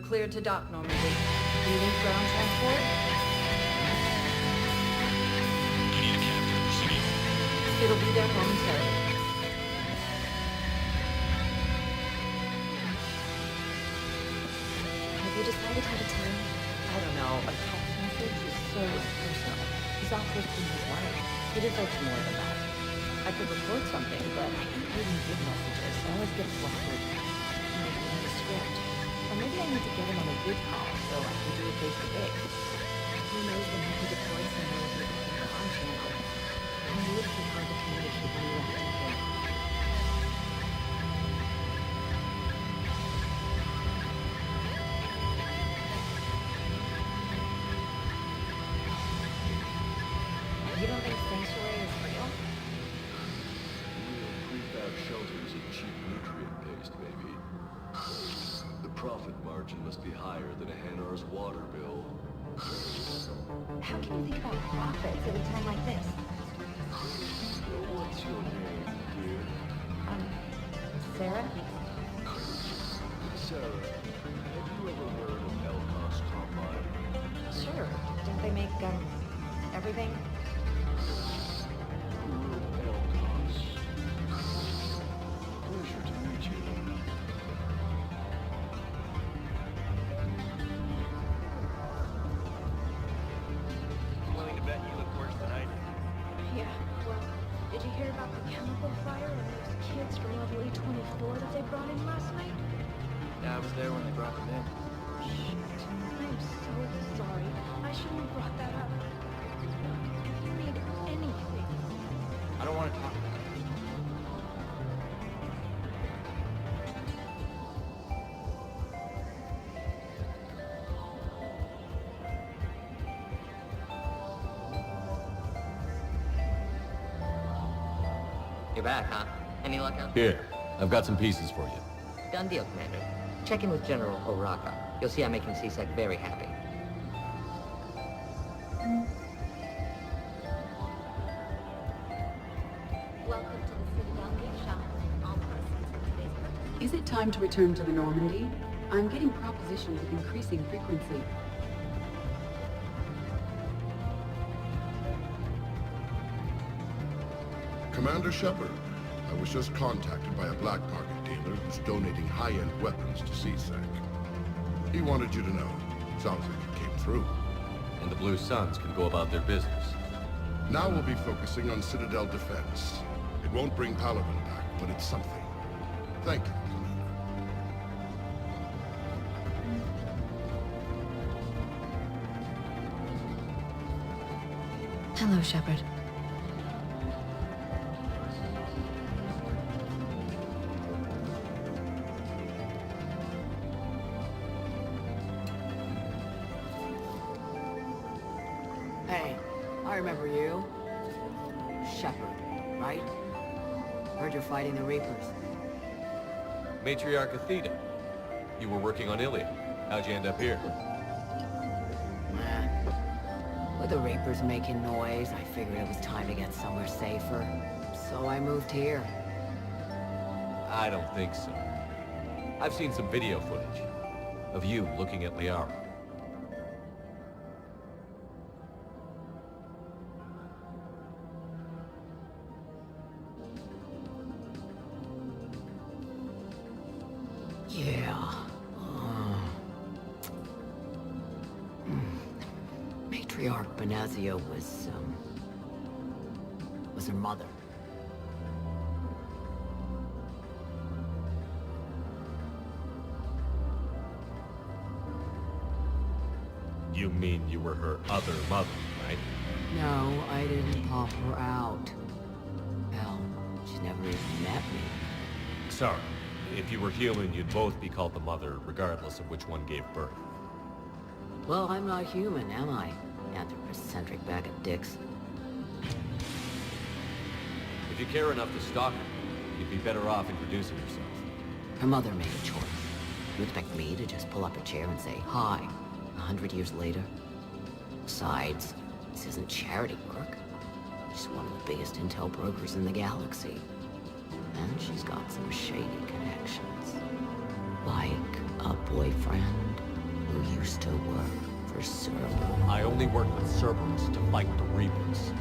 Cleared to dock, Normandy. Do you need ground transport? I need a cab for the city. It'll be there momentarily. Have you decided how to tell him? I don't know. A text message is so personal. He's off risking his life. He deserves more than that. I could record something, but I hate reading big messages. I always get flustered. Maybe I need a script. Or maybe I need to get him on a vid call so I can do it face-to-face. Who knows when he could deploy somewhere with a different comm channel? I knew it'd be hard to communicate when you left anything. You don't think sanctuary is real? Real prefab shelters and cheap nutrient paste, maybe. The profit margin must be higher than a Hanar's water bill. How can you think about profits at a time like this? What's your name, dear? Sarah? Sarah, have you ever heard of Elcos Combine? Sure. Don't they make, everything? Elcos. Pleasure to meet you. I'm willing to bet you look worse than I do. Yeah, well, did you hear about the chemical fire and those kids from level E24 that they brought in last night? Yeah, I was there when they brought them in. Shit. I'm so sorry. I shouldn't have brought that up. If you need anything, I don't want to talk about it. You're back, huh? Any luck out? Here, I've got some pieces for you. Done deal, Commander. Check in with General Oraka. You'll see I make him CSEC very happy. welcome to the Citadel gift shop. All proceeds from today's purchase. Is it time to return to the Normandy? I'm getting propositions with increasing frequency. Commander Shepard, I was just contacted by a black market dealer who's donating high-end weapons to CSEC. He wanted you to know. Sounds like it came through. And the Blue Suns can go about their business. Now we'll be focusing on Citadel defense. It won't bring Paladin back, but it's something. Thank you, Commander. Hello, Shepard. Hey, I remember you. Shepard, right? Heard you're fighting the Reapers. Matriarch Athena, you were working on Iliad. How'd you end up here? Nah. With the Reapers making noise, I figured it was time to get somewhere safer. So I moved here. I don't think so. I've seen some video footage of you looking at Liara. Yeah. Matriarch Benazia was her mother. You mean you were her other mother, right? No, I didn't pop her out. Hell, she's never even met me. Sorry. If you were human, you'd both be called the mother, regardless of which one gave birth. Well, I'm not human, am I? Anthropocentric bag of dicks. If you care enough to stalk her, you'd be better off introducing yourself. Her mother made a choice. You expect me to just pull up a chair and say, hi, 100 years later? Besides, this isn't charity work. She's one of the biggest intel brokers in the galaxy. And she's got some shady connections. Like a boyfriend. who used to work for Cerberus. I only work with Cerberus to fight the Reapers.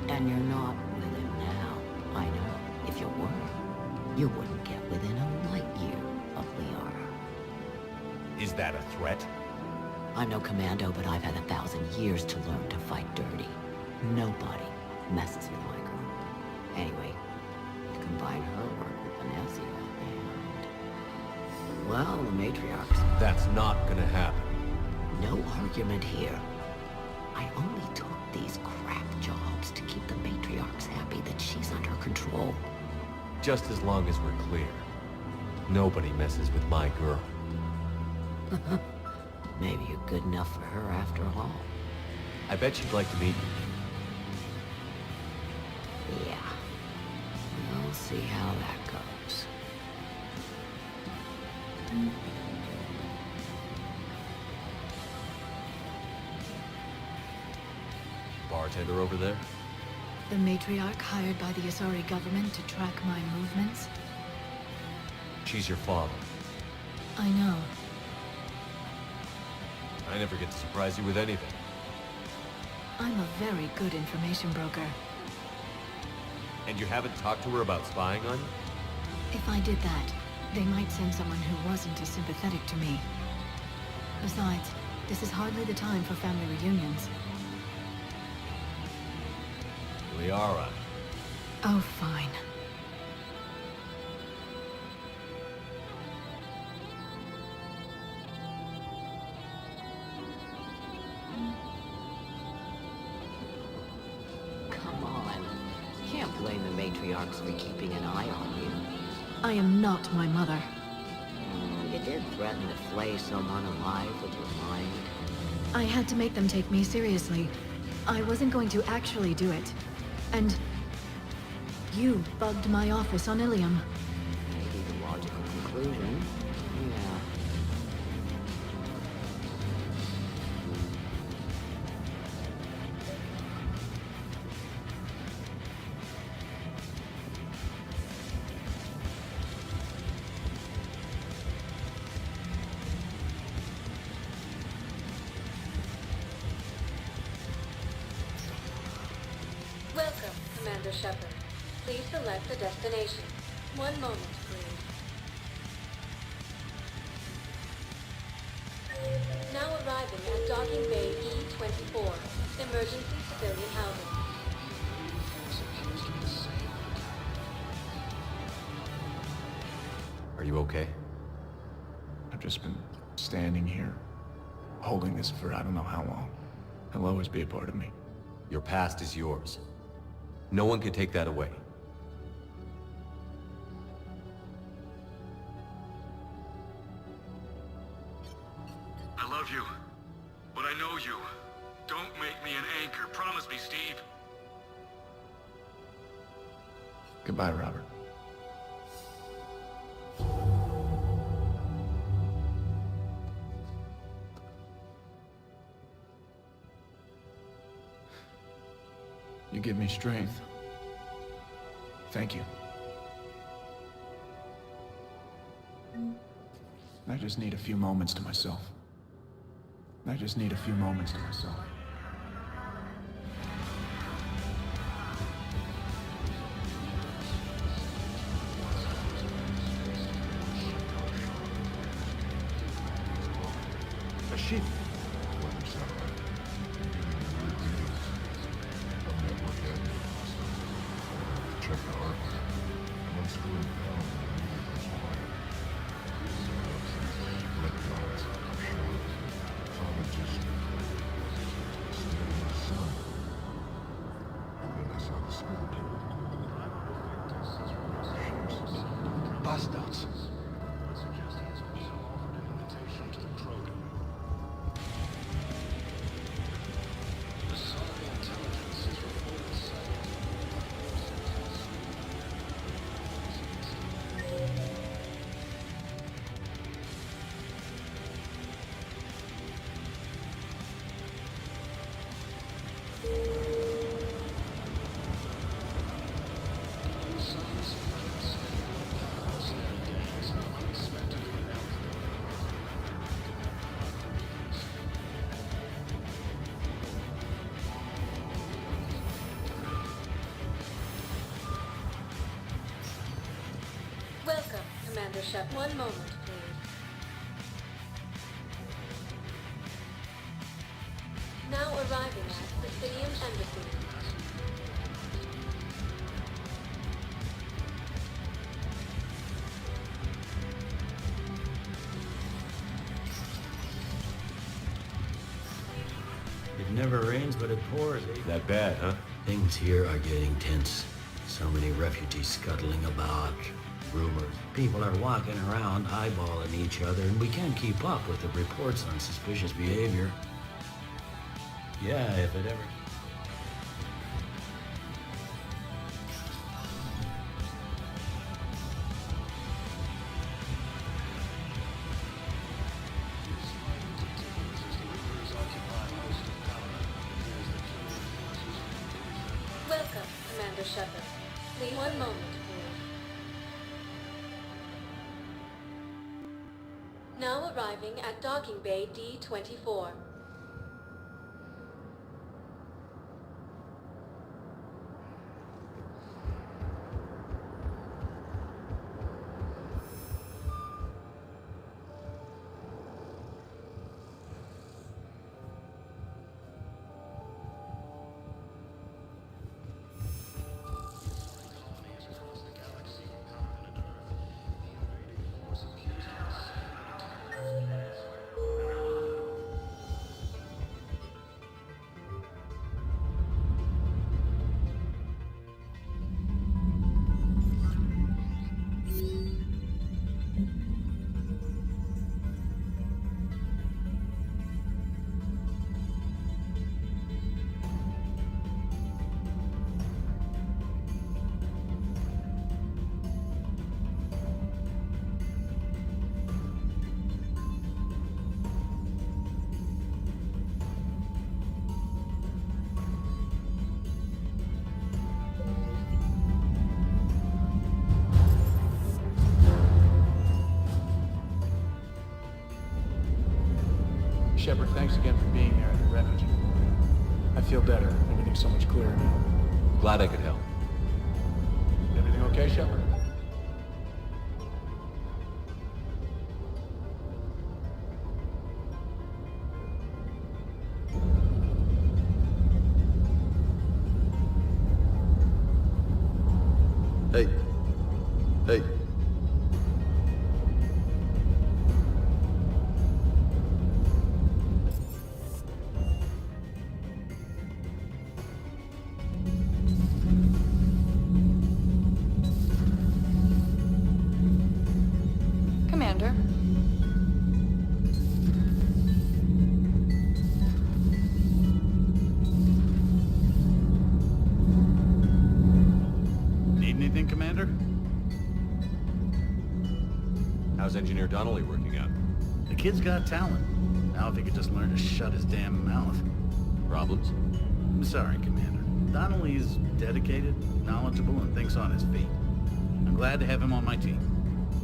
And you're not with him now. I know. If you were, you wouldn't get within a light year of Liara. Is that a threat? I'm no commando, but I've had 1,000 years to learn to fight dirty. Nobody messes with my girl. Anyway, to combine her work with Venezia and... well, the matriarchs. That's not gonna happen. No argument here. I only took these crap jobs to keep the matriarchs happy that she's under control. Just as long as we're clear. Nobody messes with my girl. Maybe you're good enough for her after all. I bet she'd like to meet you. Yeah. We'll see how that goes. Bartender over there? The matriarch hired by the Asari government to track my movements? She's your father. I know. I never get to surprise you with anything. I'm a very good information broker. And you haven't talked to her about spying on you? If I did that, they might send someone who wasn't as sympathetic to me. Besides, this is hardly the time for family reunions. Liara. Oh, fine. Come on. You can't blame the matriarchs for keeping an eye on you. I am not my mother. You did threaten to flay someone alive with your mind. I had to make them take me seriously. I wasn't going to actually do it. And... you bugged my office on Ilium. Maybe the logical conclusion. Yeah. Welcome, Commander Shepard. Please select a destination. One moment, please. Now arriving at Docking Bay E-24, emergency civilian housing. Are you okay? I've just been standing here, holding this for I don't know how long. It'll always be a part of me. Your past is yours. No one can take that away. I love you, but I know you. Don't make me an anchor. Promise me, Steve. Goodbye, Robert. You give me strength. Thank you. I just need a few moments to myself. I just need a few moments to myself. A sheep. Check the hardware. Once screwed down, the wire. Electronics are short. Just stay in the sun. And then I saw the spirit tail. Bastards. Commander Shep. One moment, please. Now arriving at Presidium Embassy. It never rains, but it pours, eh? That bad, huh? Things here are getting tense. So many refugees scuttling about. Rumors. People are walking around eyeballing each other, and we can't keep up with the reports on suspicious behavior. Yeah, if it ever... Welcome, Commander Shepard. Please, one moment, please. Now arriving at Docking Bay D-24. Shepard, thanks again for being there at the refugee. I feel better. Everything's so much clearer now. Glad I could help. Everything okay, Shepard? Hey. Hey. Commander. Need anything, Commander? How's Engineer Donnelly working out? The kid's got talent. Now if he could just learn to shut his damn mouth. Problems? I'm sorry, Commander. Donnelly's dedicated, knowledgeable, and thinks on his feet. I'm glad to have him on my team.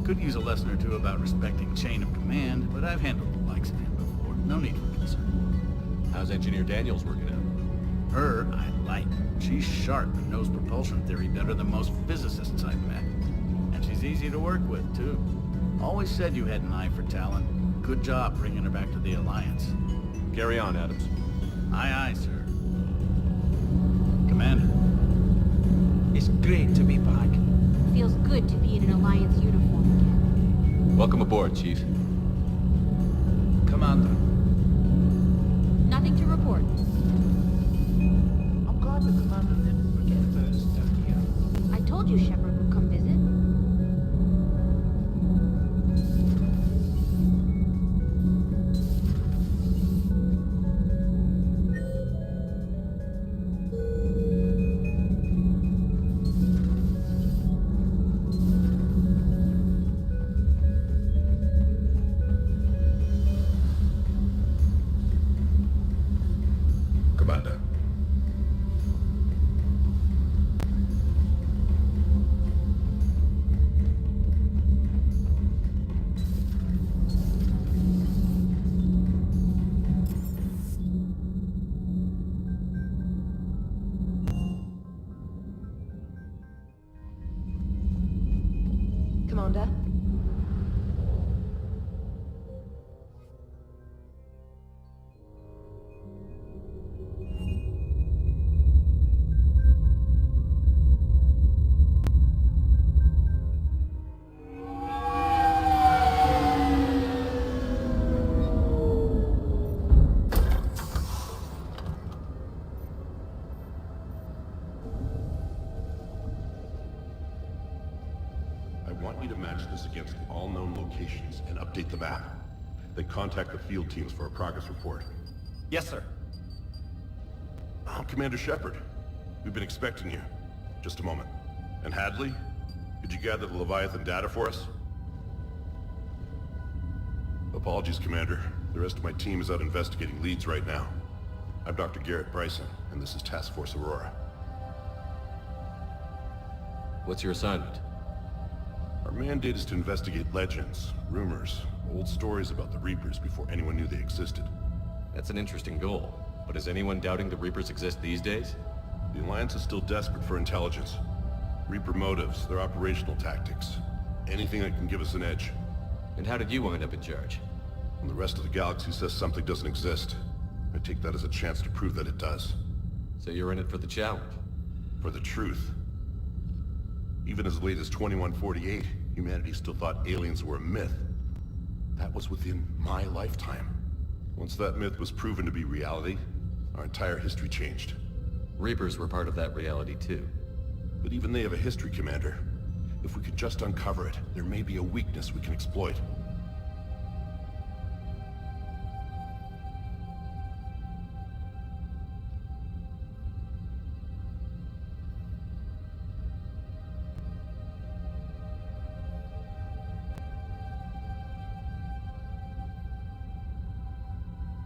Could use a lesson or two about respecting chain of command, but I've handled the likes of him before. No need for concern. How's Engineer Daniels working out? Her, I like. She's sharp and knows propulsion theory better than most physicists I've met. And she's easy to work with, too. Always said you had an eye for talent. Good job bringing her back to the Alliance. Carry on, Adams. Aye, aye, sir. Commander. It's great to be back. Feels good to be in an Alliance uniform again. Welcome aboard, Chief. Commander. Nothing to report. I'm glad the commander didn't forget first, I told you Shepard would come visit. Commander. Commander. want you to match this against all known locations and update the map. Then contact the field teams for a progress report. Yes, sir. I'm Commander Shepard. We've been expecting you. Just a moment. And Hadley, could you gather the Leviathan data for us? Apologies, Commander. The rest of my team is out investigating leads right now. I'm Dr. Garrett Bryson, and this is Task Force Aurora. What's your assignment? Our mandate is to investigate legends, rumors, old stories about the Reapers before anyone knew they existed. That's an interesting goal. But is anyone doubting the Reapers exist these days? The Alliance is still desperate for intelligence. Reaper motives, their operational tactics. Anything that can give us an edge. And how did you wind up in charge? When the rest of the galaxy says something doesn't exist, I take that as a chance to prove that it does. So you're in it for the challenge? For the truth. Even as late as 2148, humanity still thought aliens were a myth. That was within my lifetime. Once that myth was proven to be reality, our entire history changed. Reapers were part of that reality too. But even they have a history, Commander. If we could just uncover it, there may be a weakness we can exploit.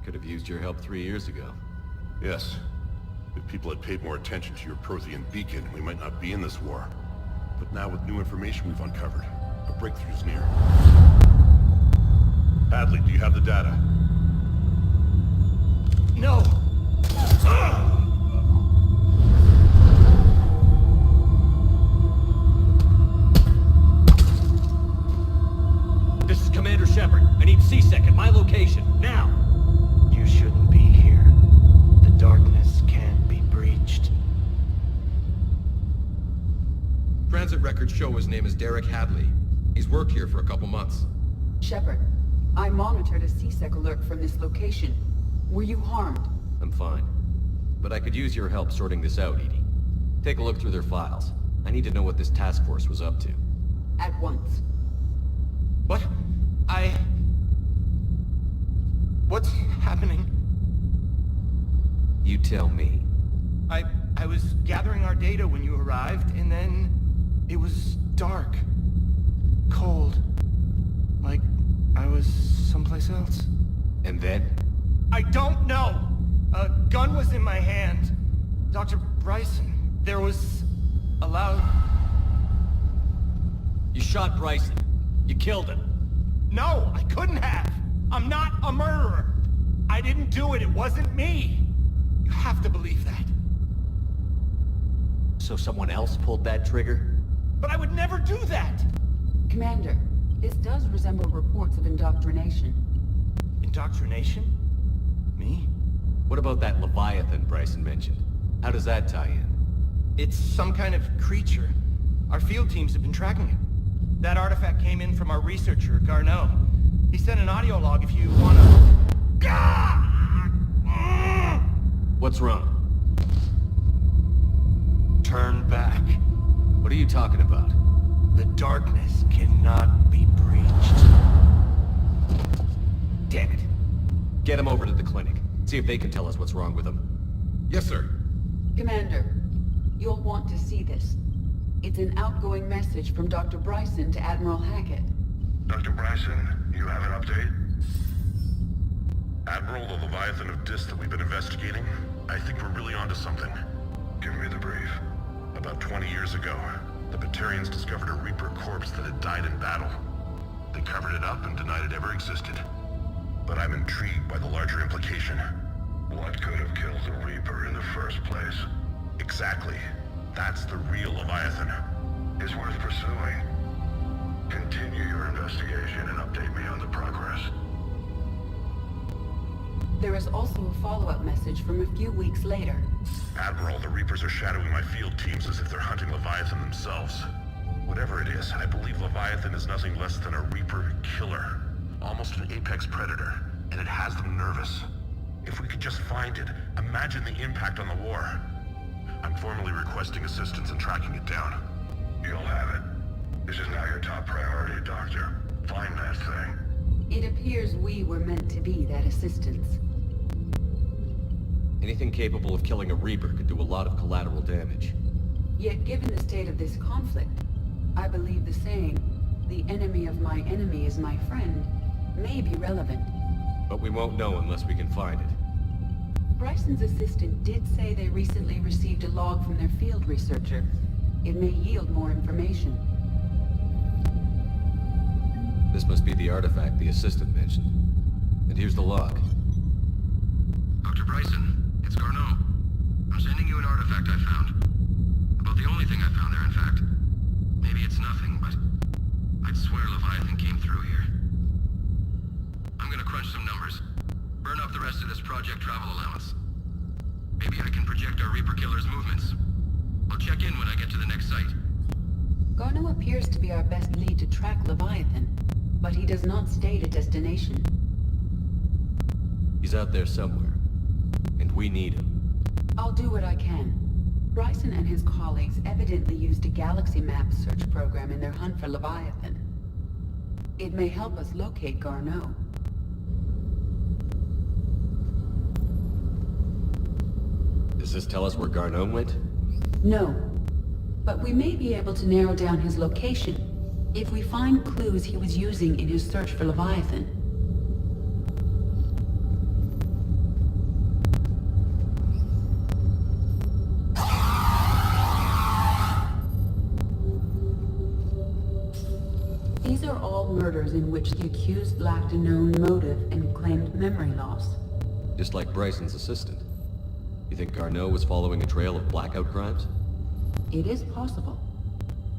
Could have used your help 3 years ago. Yes. If people had paid more attention to your Prothean beacon, we might not be in this war. But now with new information we've uncovered, a breakthrough's near. Hadley, do you have the data? No! This is Commander Shepard. I need C-Sec at my location, now! You shouldn't be here. The darkness can't be breached. Transit records show his name is Derek Hadley. He's worked here for a couple months. Shepard, I monitored a C-Sec alert from this location. Were you harmed? I'm fine. But I could use your help sorting this out, Edie. Take a look through their files. I need to know what this task force was up to. At once. What? What's happening? You tell me. I was gathering our data when you arrived, and then it was dark. Cold. Like I was someplace else. And then? I don't know! A gun was in my hand. Dr. Bryson, there was a loud... You shot Bryson. You killed him. No, I couldn't have! I'm not a murderer! I didn't do it, it wasn't me! You have to believe that. So someone else pulled that trigger? But I would never do that! Commander, this does resemble reports of indoctrination. Indoctrination? Me? What about that Leviathan Bryson mentioned? How does that tie in? It's some kind of creature. Our field teams have been tracking it. That artifact came in from our researcher, Garneau. He sent an audio log if you wanna... What's wrong? Turn back. What are you talking about? The darkness cannot be breached. Damn it. Get him over to the clinic. See if they can tell us what's wrong with him. Yes, sir. Commander, you'll want to see this. It's an outgoing message from Dr. Bryson to Admiral Hackett. Dr. Bryson, you have an update? Admiral, the Leviathan of Dis that we've been investigating, I think we're really onto something. Give me the brief. About 20 years ago, the Batarians discovered a Reaper corpse that had died in battle. They covered it up and denied it ever existed. But I'm intrigued by the larger implication. What could have killed the Reaper in the first place? Exactly. That's the real Leviathan. It's worth pursuing. Continue your investigation and update me on the progress. There is also a follow-up message from a few weeks later. Admiral, the Reapers are shadowing my field teams as if they're hunting Leviathan themselves. Whatever it is, I believe Leviathan is nothing less than a Reaper killer. Almost an apex predator, and it has them nervous. If we could just find it, imagine the impact on the war. I'm formally requesting assistance in tracking it down. You'll have it. This is now your top priority. It appears we were meant to be that assistance. Anything capable of killing a Reaper could do a lot of collateral damage. Yet given the state of this conflict, I believe the saying, "The enemy of my enemy is my friend," may be relevant. But we won't know unless we can find it. Bryson's assistant did say they recently received a log from their field researcher. It may yield more information. This must be the artifact the assistant mentioned. And here's the log. Dr. Bryson, it's Garneau. I'm sending you an artifact I found. About the only thing I found there, in fact. Maybe it's nothing, but I'd swear Leviathan came through here. I'm gonna crunch some numbers. Burn up the rest of this project travel allowance. Maybe I can project our Reaper killer's movements. I'll check in when I get to the next site. Garneau appears to be our best lead to track Leviathan, but he does not state a destination. He's out there somewhere. And we need him. I'll do what I can. Bryson and his colleagues evidently used a galaxy map search program in their hunt for Leviathan. It may help us locate Garneau. Does this tell us where Garneau went? No. But we may be able to narrow down his location if we find clues he was using in his search for Leviathan. These are all murders in which the accused lacked a known motive and claimed memory loss. Just like Bryson's assistant. You think Garneau was following a trail of blackout crimes? It is possible.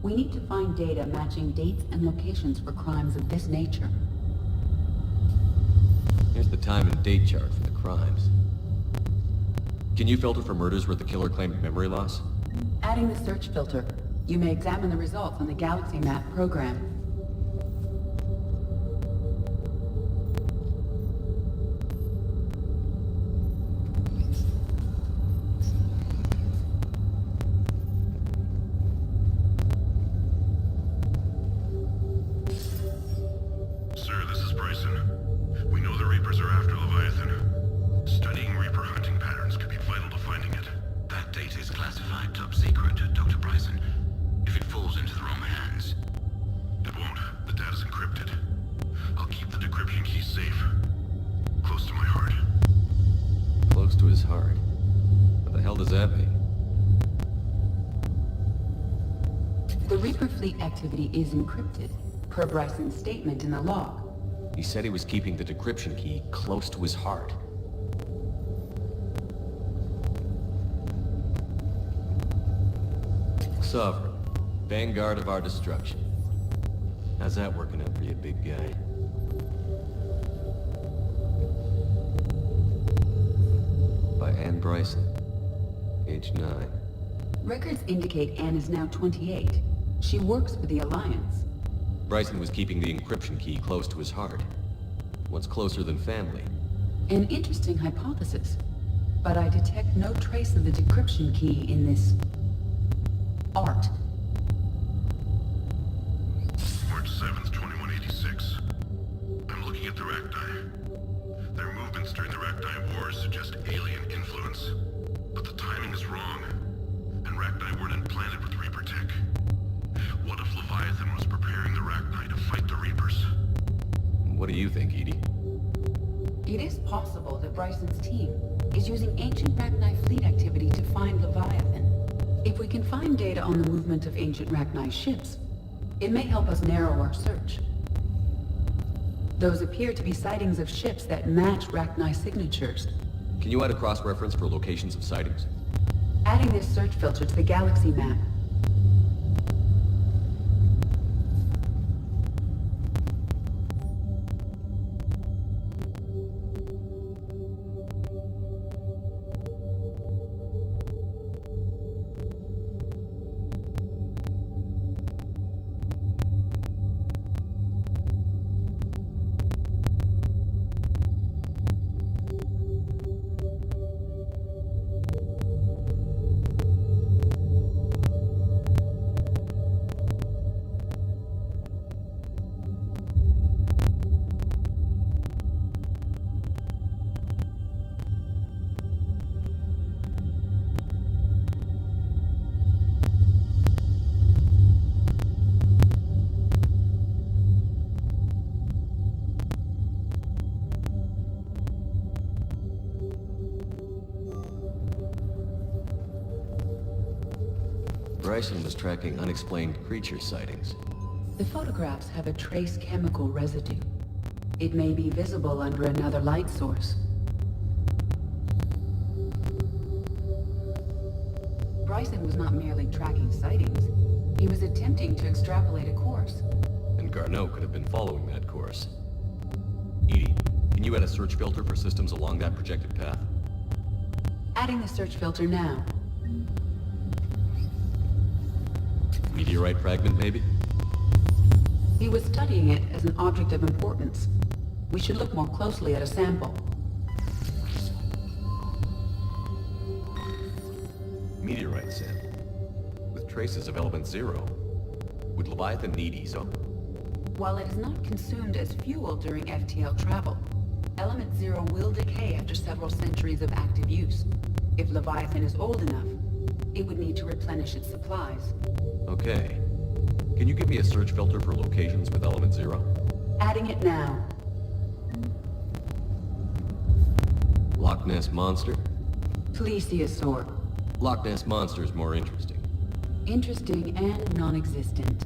We need to find data matching dates and locations for crimes of this nature. Here's the time and date chart for the crimes. Can you filter for murders where the killer claimed memory loss? Adding the search filter, you may examine the results on the Galaxy Map program. Sir, this is Bryson. We know the Reapers are after Leviathan. Studying Reaper hunting patterns could be vital to finding it. That data is classified top secret, Dr. Bryson. If it falls into the wrong hands. It won't. The data's encrypted. I'll keep the decryption key safe. Close to my heart. Close to his heart. What the hell does that mean? The Reaper fleet activity is encrypted, per Bryson's statement in the log. He said he was keeping the decryption key close to his heart. Sovereign, vanguard of our destruction. How's that working out for you, big guy? By Anne Bryson, age 9. Records indicate Anne is now 28. She works for the Alliance. Bryson was keeping the encryption key close to his heart. What's closer than family? An interesting hypothesis. But I detect no trace of the decryption key in this... art. March 7th, 2186. I'm looking at the Rachni. Their movements during the Rachni Wars suggest alien influence. But the timing is wrong. And Rachni weren't implanted with Reaper tech. What if Leviathan was preparing the Rachni to fight the Reapers? What do you think, Edie? It is possible that Bryson's team is using ancient Rachni fleet activity to find Leviathan. If we can find data on the movement of ancient Rachni ships, it may help us narrow our search. Those appear to be sightings of ships that match Rachni signatures. Can you add a cross-reference for locations of sightings? Adding this search filter to the Galaxy Map. Bryson was tracking unexplained creature sightings. The photographs have a trace chemical residue. It may be visible under another light source. Bryson was not merely tracking sightings. He was attempting to extrapolate a course. And Garneau could have been following that course. Edie, can you add a search filter for systems along that projected path? Adding the search filter now. Meteorite fragment, maybe? He was studying it as an object of importance. We should look more closely at a sample. Meteorite sample. With traces of element 0. Would Leviathan need ESO? While it is not consumed as fuel during FTL travel, element 0 will decay after several centuries of active use. If Leviathan is old enough, it would need to replenish its supplies. Okay. Can you give me a search filter for locations with element 0? Adding it now. Loch Ness Monster? Plesiosaur. Loch Ness Monster is more interesting. Interesting and non-existent.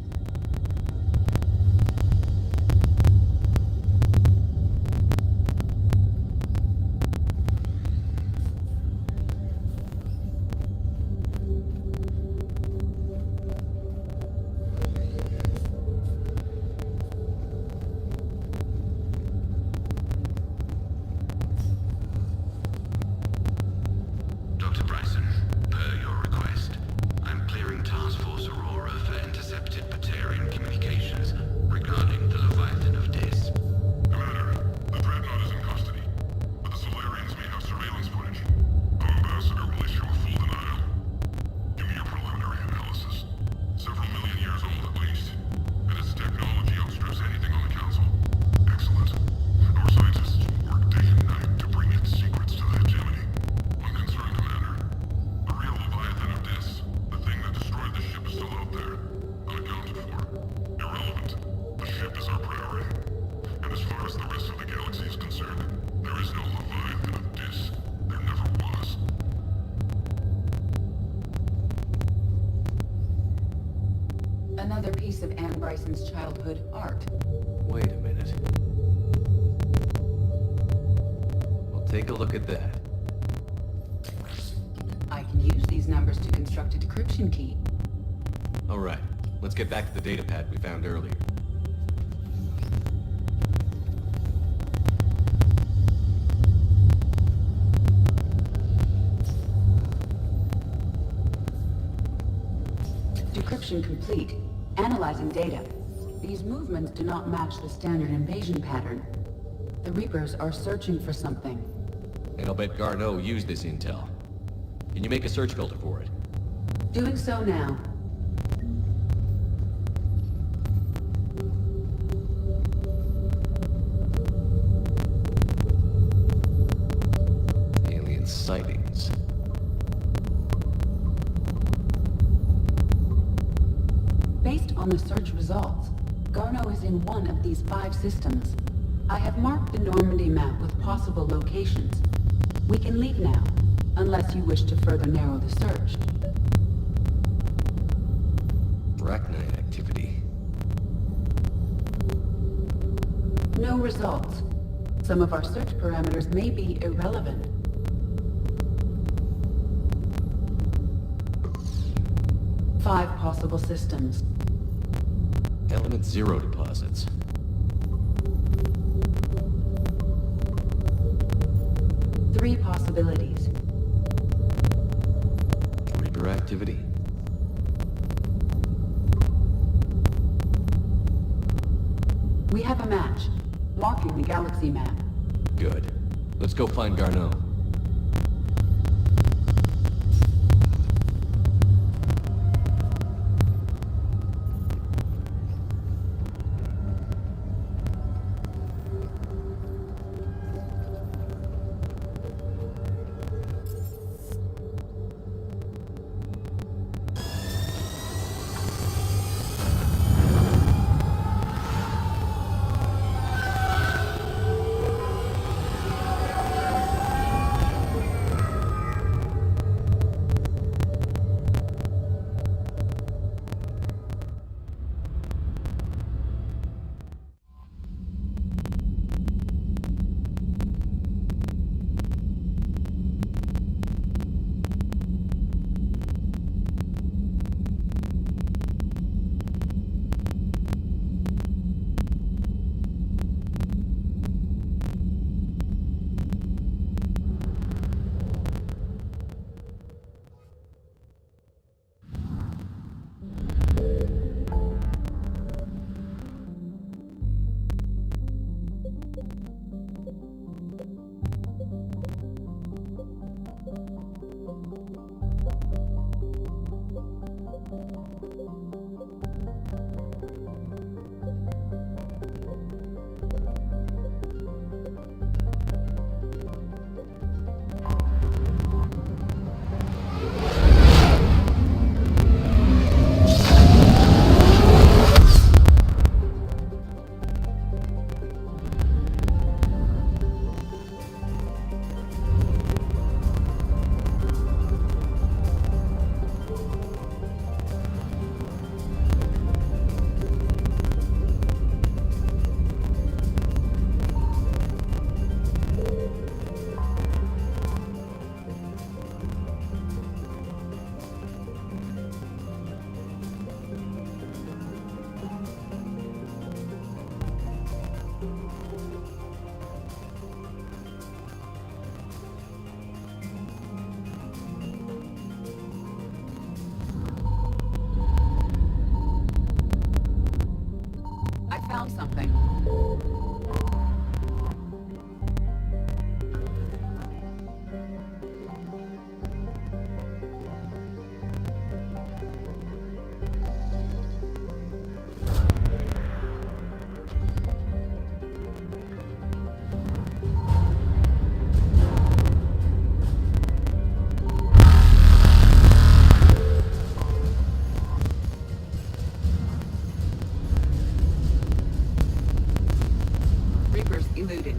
Dr. Bryson, per your request, I'm clearing Task Force Aurora for intercepted Batarian communications regarding the Leviathan of Dis. Commander, the Dreadnought is in custody, but the Solarians may have surveillance footage. Our ambassador will issue a full denial. Give me your preliminary analysis. Several million years old at least, and its technology outstrips anything on the Council. Excellent. Our scientists work day and night to bring its secrets to the hegemony. One concern, Commander. The real Leviathan of Dis, the thing that destroyed the ship, is still out there, unaccounted for. Irrelevant. The ship is our priority. And as far as the rest of the galaxy is concerned, there is no Leviathan of Dis. There never was. Another piece of Anne Bryson's childhood art. Wait a minute. Well, take a look at that. I can use these numbers to construct a decryption key. Alright, let's get back to the data pad we found earlier. Decryption complete. Analyzing data. These movements do not match the standard invasion pattern. The Reapers are searching for something. And I'll bet Garneau used this intel. Can you make a search filter for it? Doing so now. Alien sightings. Based on the search results, Garneau is in one of these 5 systems. I have marked the Normandy map with possible locations. We can leave now, unless you wish to further narrow the search. Arachnite activity. No results. Some of our search parameters may be irrelevant. Five possible systems. Element 0 deposits. Three possibilities. Reaper activity. We have a match, marking the galaxy map. Good. Let's go find Garneau. found something. Reapers eluded.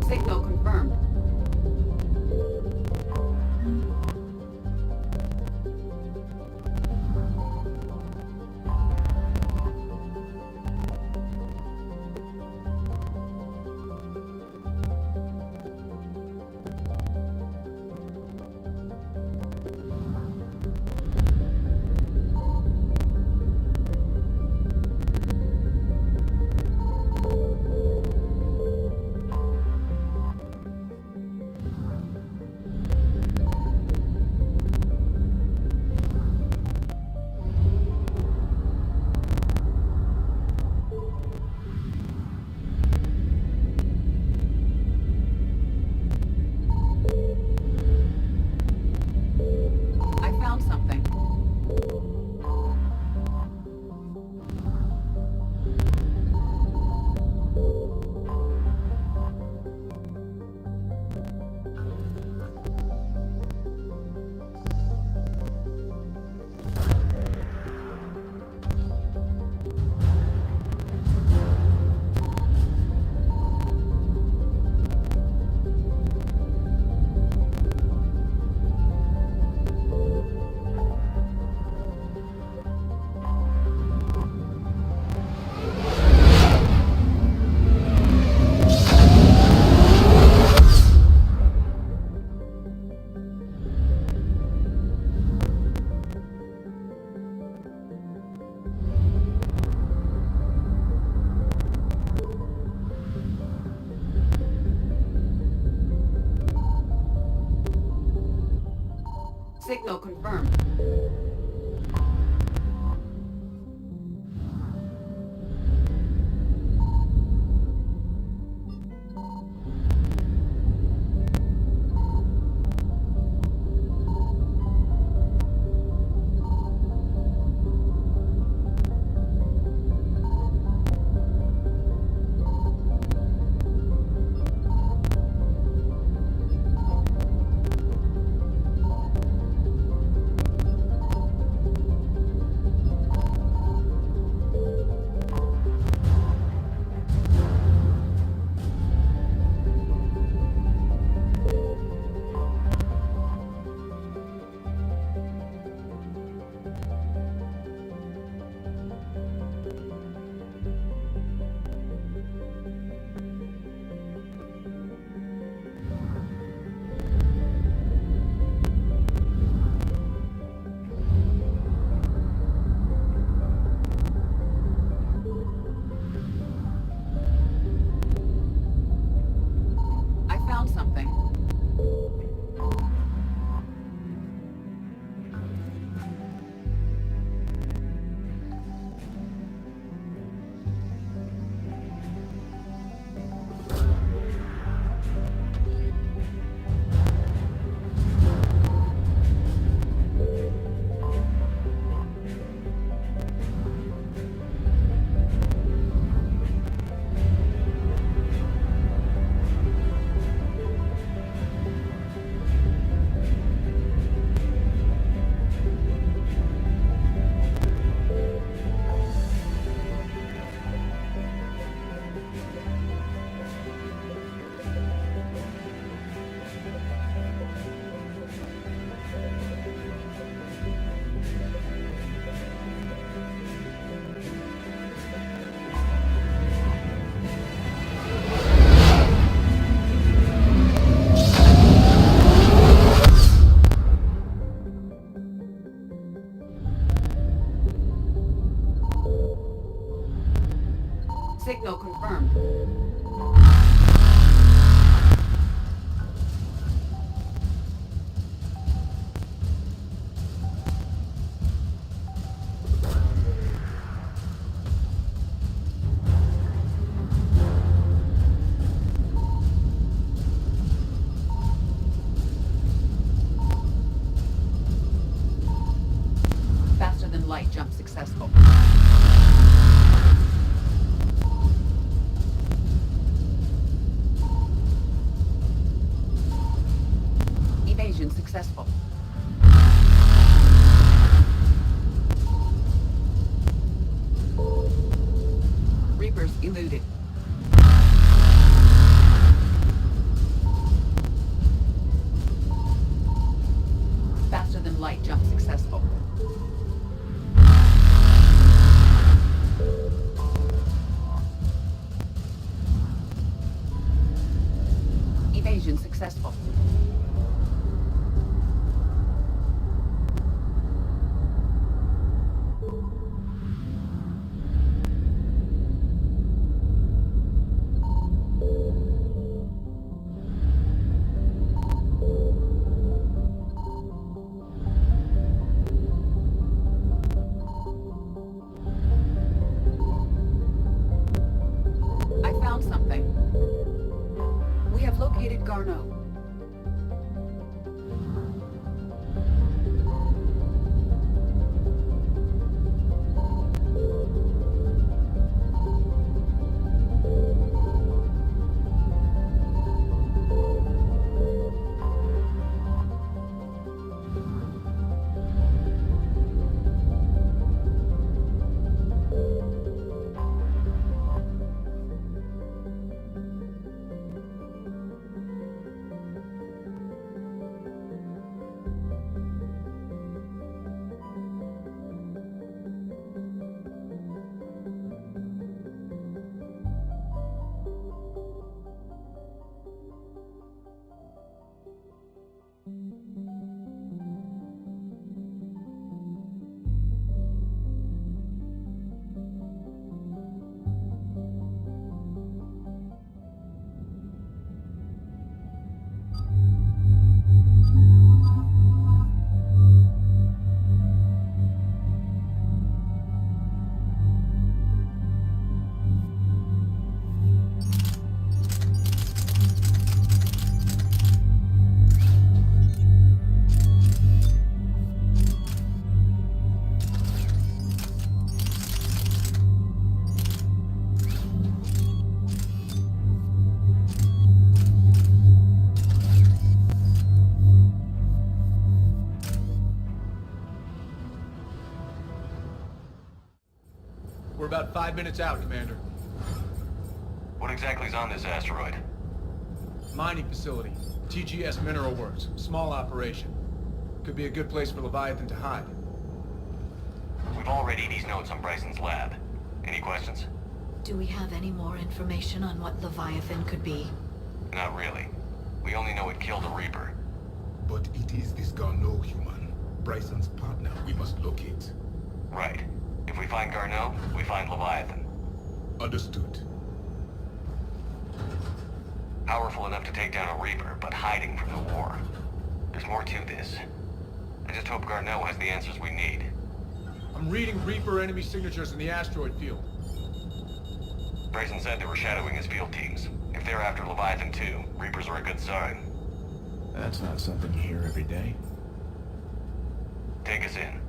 Signal confirmed. I found something. Signal confirmed. successful. Reapers eluded. Faster than light jump successful. Evasion successful. I found something. We have located Garneau. We're about 5 minutes out, Commander. What exactly is on this asteroid? Mining facility. TGS Mineral Works. Small operation. Could be a good place for Leviathan to hide. We've all read Edie's notes on Bryson's lab. Any questions? Do we have any more information on what Leviathan could be? Not really. We only know it killed a Reaper. But it is this Garneau human, Bryson's partner, we must locate. Right. If we find Garneau, we find Leviathan. Understood. Powerful enough to take down a Reaper, but hiding from the war. There's more to this. I just hope Garneau has the answers we need. I'm reading Reaper enemy signatures in the asteroid field. Bryson said they were shadowing his field teams. If they're after Leviathan too, Reapers are a good sign. That's not something you hear every day. Take us in.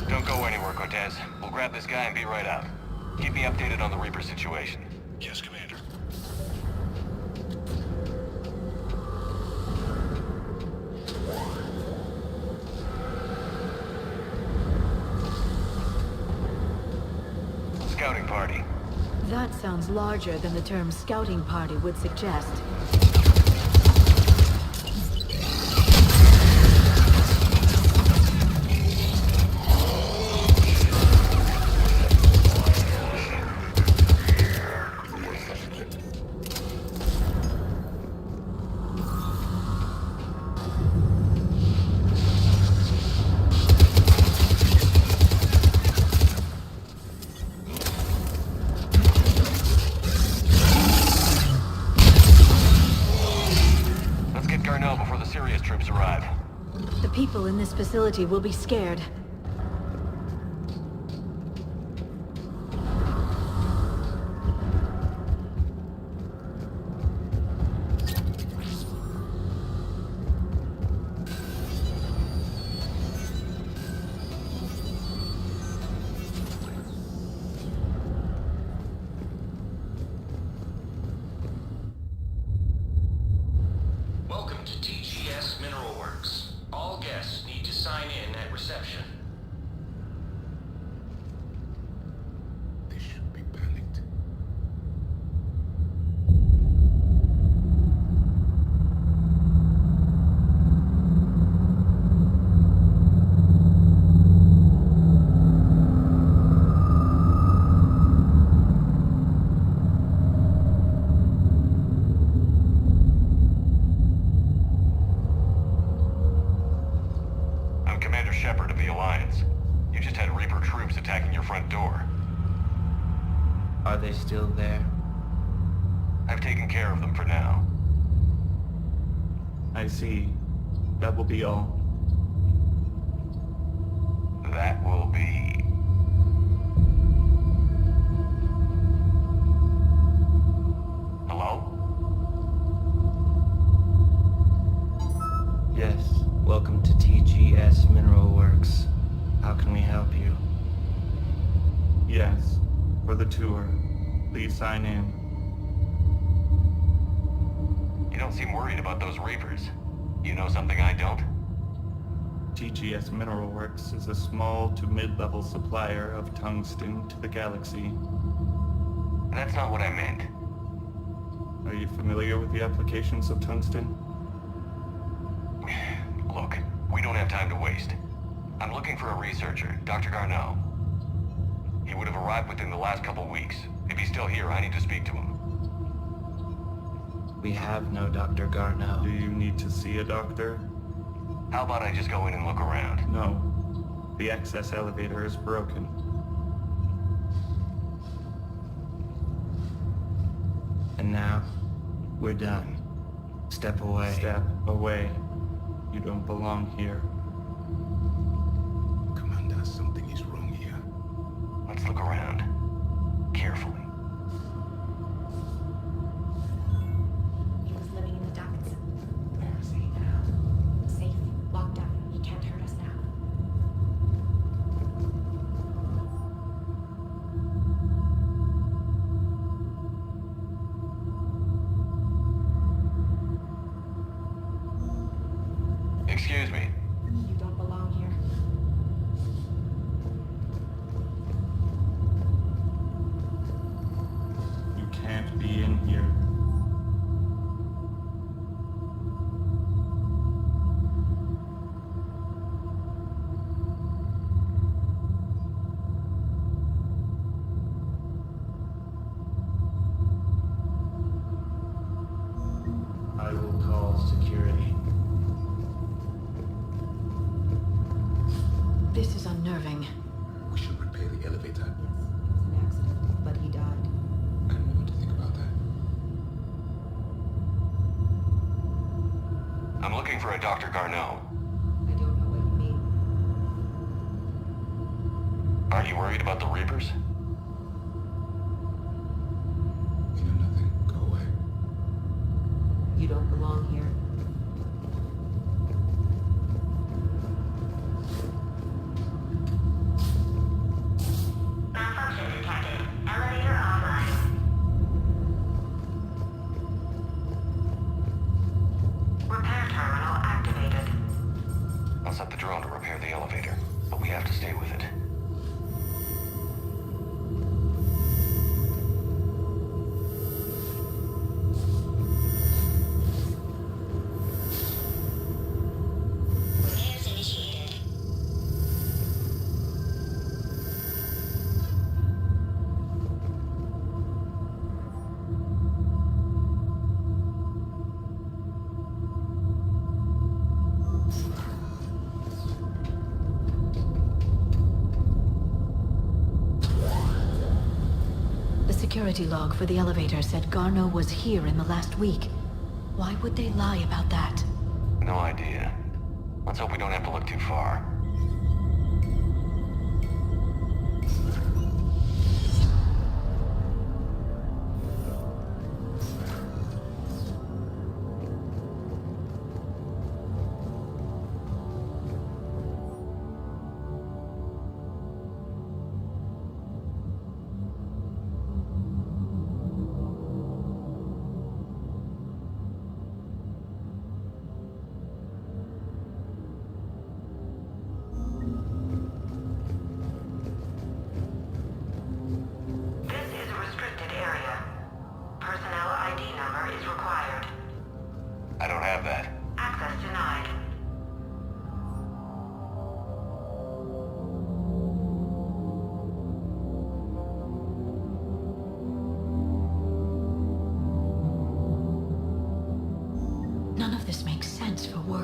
Don't go anywhere, Cortez. We'll grab this guy and be right out. Keep me updated on the Reaper situation. Yes, Commander. Scouting party. That sounds larger than the term scouting party would suggest. The people in this facility will be scared. sign in at reception. They should be panicked. I'm Commander Shepard of the Alliance. You just had Reaper troops attacking your front door. Are they still there? I've taken care of them for now. I see. That will be all. That will be... Hello? Yes. Welcome to TGS Mineral Works. How can we help you? Yes. For the tour. Please sign in. You don't seem worried about those Reapers. You know something I don't? TGS Mineral Works is a small to mid-level supplier of tungsten to the galaxy. That's not what I meant. Are you familiar with the applications of tungsten? Look, we don't have time to waste. I'm looking for a researcher, Dr. Garneau. He would have arrived within the last couple weeks. If he's still here, I need to speak to him. We have no Dr. Garneau. Do you need to see a doctor? How about I just go in and look around? No. The access elevator is broken. And now, we're done. Step away. Step away. You don't belong here. Commander, something is wrong here. Let's look around. Carefully. He was living in the ducts. Where is he now? Safe, locked up. He can't hurt us now. Excuse me. You don't belong here. You can't be in here. I will call security. This is unnerving. We should repair the elevator. Yes, it was an accident, but he died. I don't know what to think about that. I'm looking for a Dr. Garneau. I don't know what you mean. Aren't you worried about the Reapers? You know nothing. Go away. You don't belong here. Malfunction detected. Elevator offline. Repair terminal activated. I'll set the drone to repair the elevator, but we have to stay with it. Repairs initiated. The security log for the elevator said Garneau was here in the last week. Why would they lie about that? No idea. Let's hope we don't have to look too far.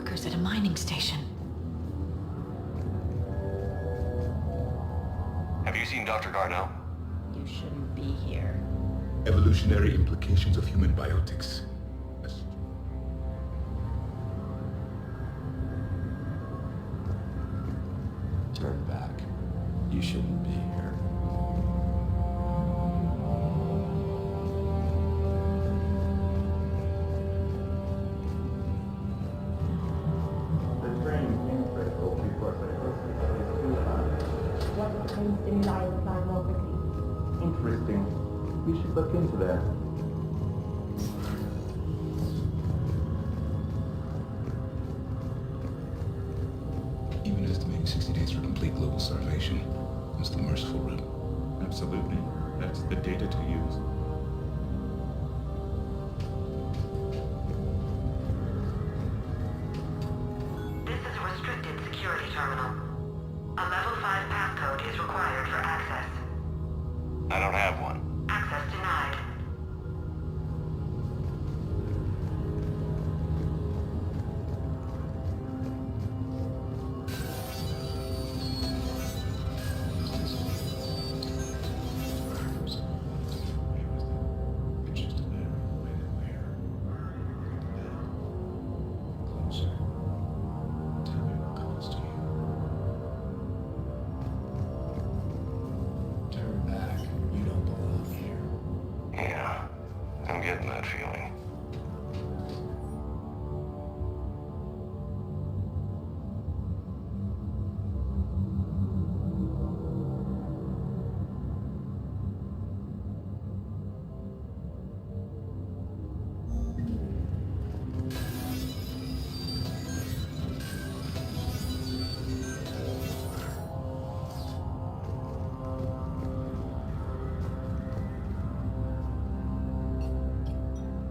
workers at a mining station. Have you seen Dr. Garneau? You shouldn't be here. Evolutionary implications of human biotics. Turn back. You shouldn't be here. The train threshold before psychosis is too high. What if the brain stimuli apply more quickly? Interesting. We should look into that. Even estimating 60 days for complete global starvation is the merciful route. Absolutely. That's the data to use. This is a restricted security terminal. A level 5 passcode is required for access. I don't have one. Access denied. Turn back. You don't belong here. Yeah, I'm getting that feeling.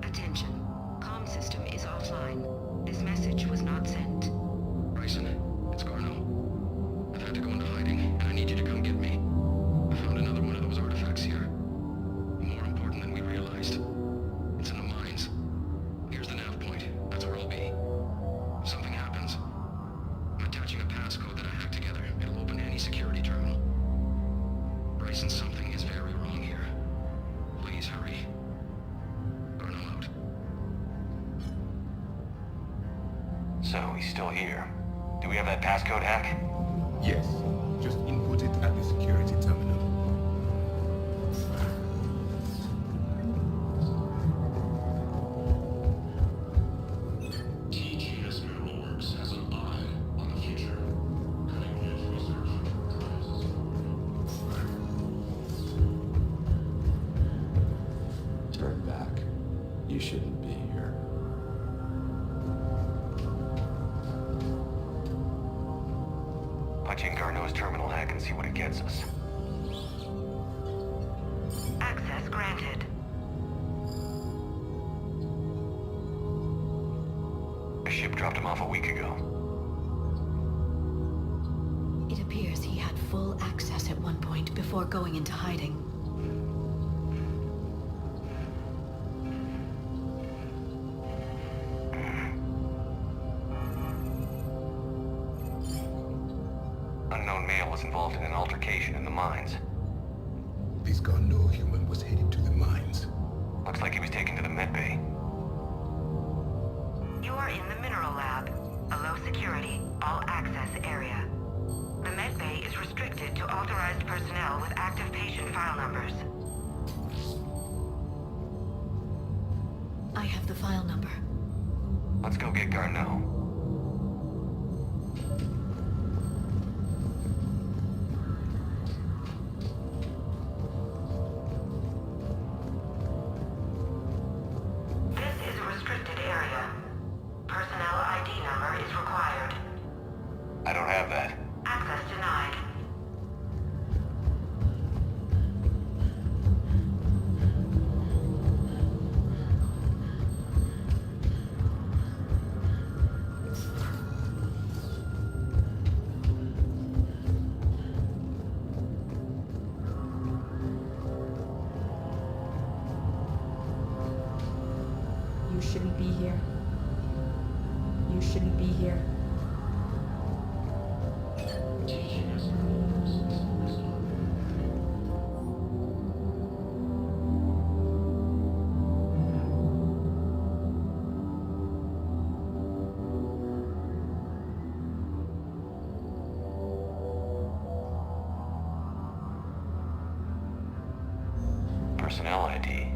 Attention. Comm system is offline. This message was not sent. Bryson, it's Garneau. I've had to go into hiding, and I need you to come get me. I found another one of those artifacts here. More important than we realized. It's in the mines. Here's the nav point. That's where I'll be. If something happens, I'm attaching a passcode that I hacked together. It'll open any security terminal. Bryson, something is very wrong here. Please hurry. Garneau out. So he's still here. Do we have that passcode hack? Yes. Just input it at the security terminal. TGS Neural Works has an eye on the future. Cutting-edge research drives its Turn back. You shouldn't be here. Punch in Garneau's terminal hack and see what it gets us. Access granted. A ship dropped him off a week ago. It appears he had full access at one point before going into hiding. Unknown male was involved in an altercation in the mines. This Garneau human was headed to the mines. Looks like he was taken to the med bay. You are in the mineral lab, a low security, all access area. The med bay is restricted to authorized personnel with active patient file numbers. I have the file number. Let's go get Garneau. This is a restricted area. Personnel ID number is required. I don't have that. Access denied. You shouldn't be here. You you shouldn't be here. Personnel ID.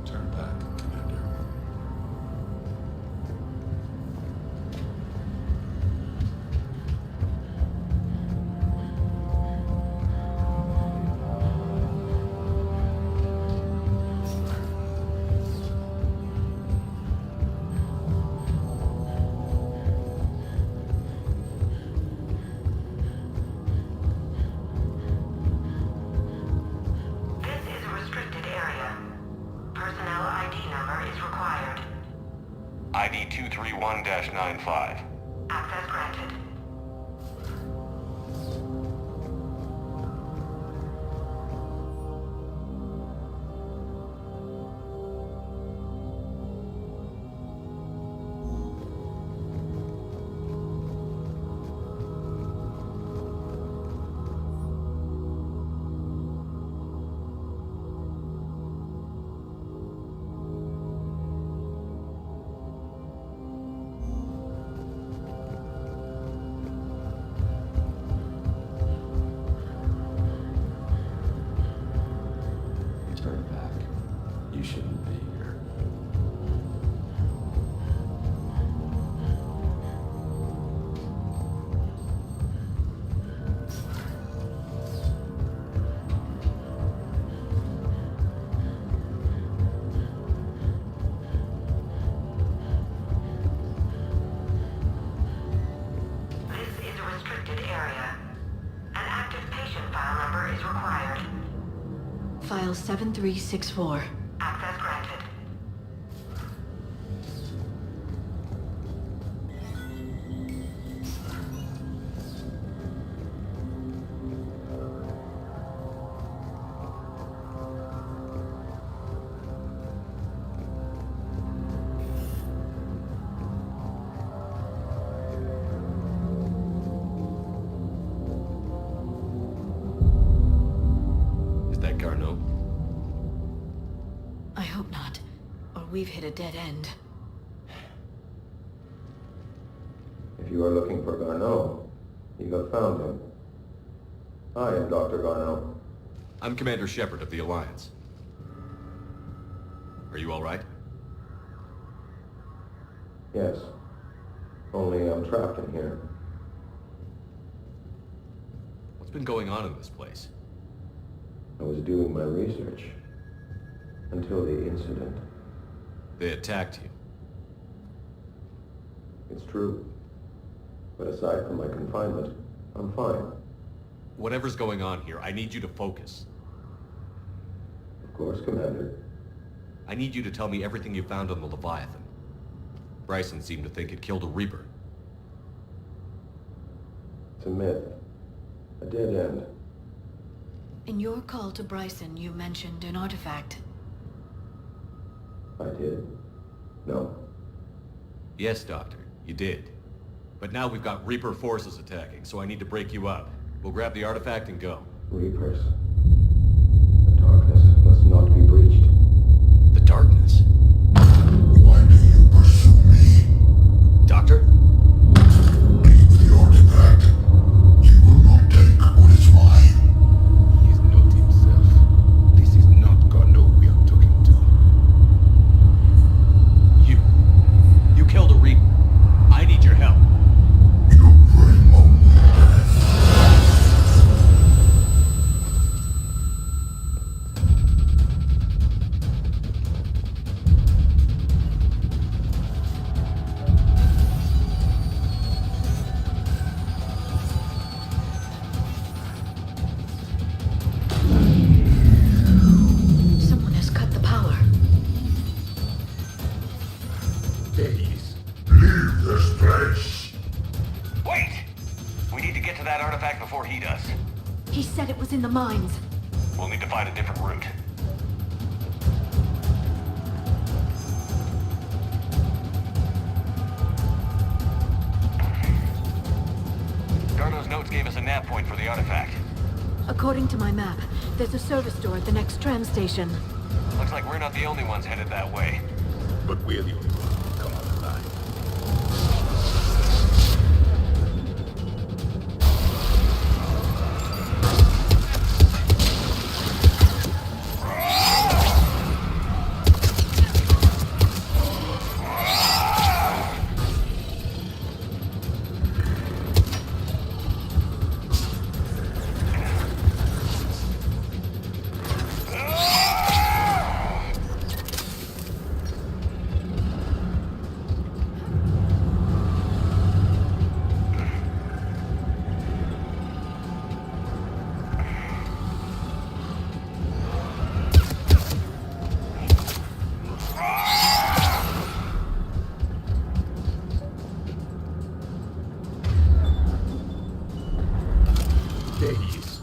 Turn back, Commander. This is a restricted area. Personnel ID number is required. ID 231-95. Access granted. Turn back. You shouldn't be here. This is a restricted area. An active patient file number is required. File 7364. Access granted. Is that Garneau? I hope not, or we've hit a dead end. If you are looking for Garneau, you have found him. I am Dr. Garneau. I'm Commander Shepard of the Alliance. Are you all right? Yes. Only I'm trapped in here. What's been going on in this place? I was doing my research. Until the incident. They attacked you. It's true. But aside from my confinement, I'm fine. Whatever's going on here, I need you to focus. Of course, Commander. I need you to tell me everything you found on the Leviathan. Bryson seemed to think it killed a Reaper. It's a myth. A dead end. In your call to Bryson, you mentioned an artifact. I did? No. Yes, Doctor, you did. But now we've got Reaper forces attacking, so I need to break you up. We'll grab the artifact and go. Reapers. The darkness must not be breached. The darkness? Why do you pursue me? Doctor? Keep the artifact. You will not take what is mine. He's not himself. This is not Garneau we are talking to. You killed a Reaper. I need your help. You bring only death. Someone has cut the power. Please. Leave this place. Wait! We need to get to that artifact before he does. He said it was in the mines. We'll need to find a different route. notes gave us a nav point for the artifact. According to my map, there's a service door at the next tram station. Looks like we're not the only ones headed that way. But we're the only ones who come out alive. There he is.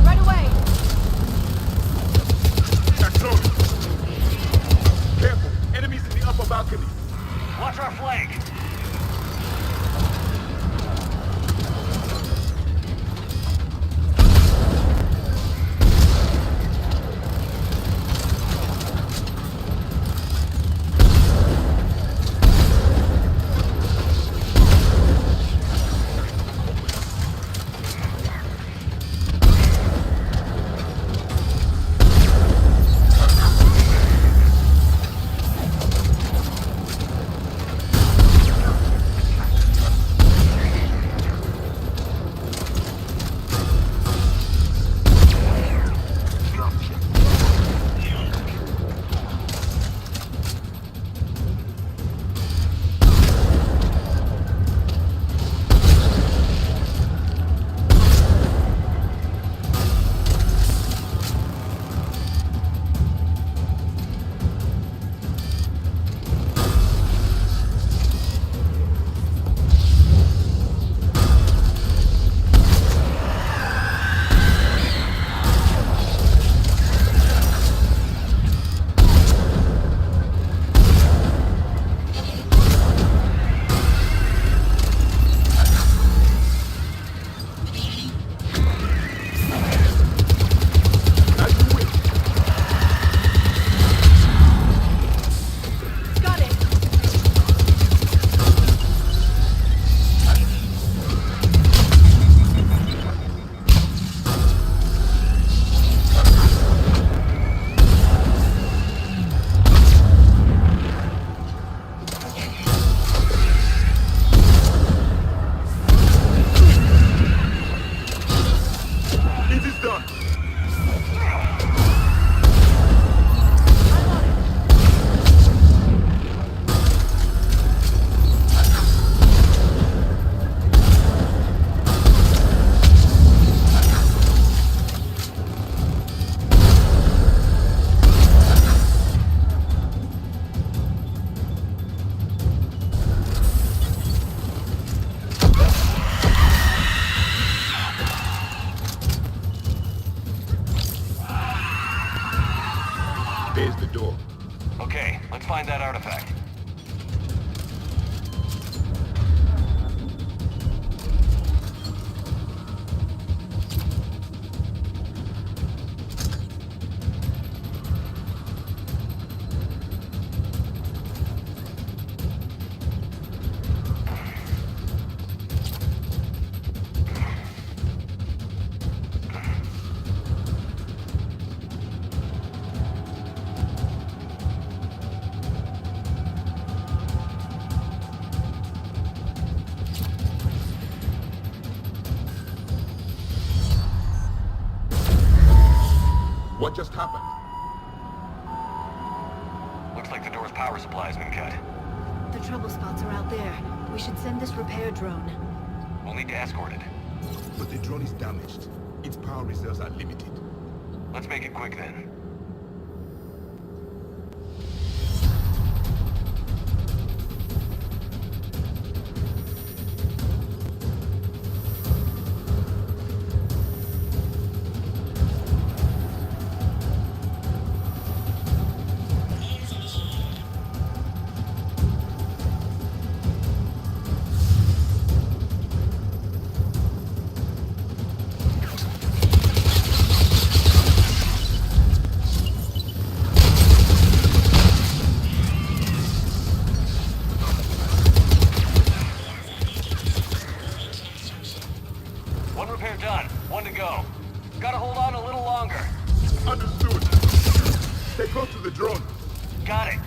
Right away! Careful! Enemies in the upper balcony! Watch our flank! Got it! This is done! There's the door. Okay, let's find that artifact. What just happened? Looks like the door's power supply has been cut. The trouble spots are out there. We should send this repair drone. We'll need to escort it. But the drone is damaged. Its power reserves are limited. Let's make it quick then. Understood. Stay close to the drone. Got it.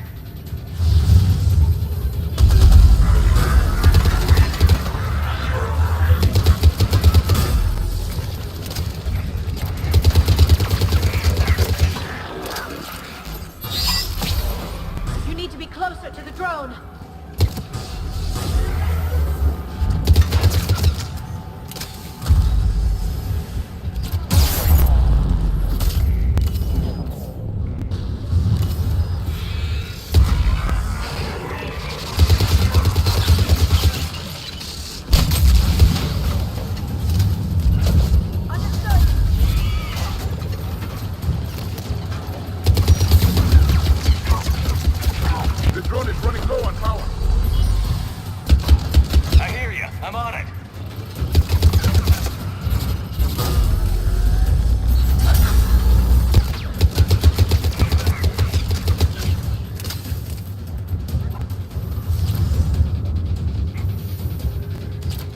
You need to be closer to the drone. The drone is running low on power. I hear you. I'm on it.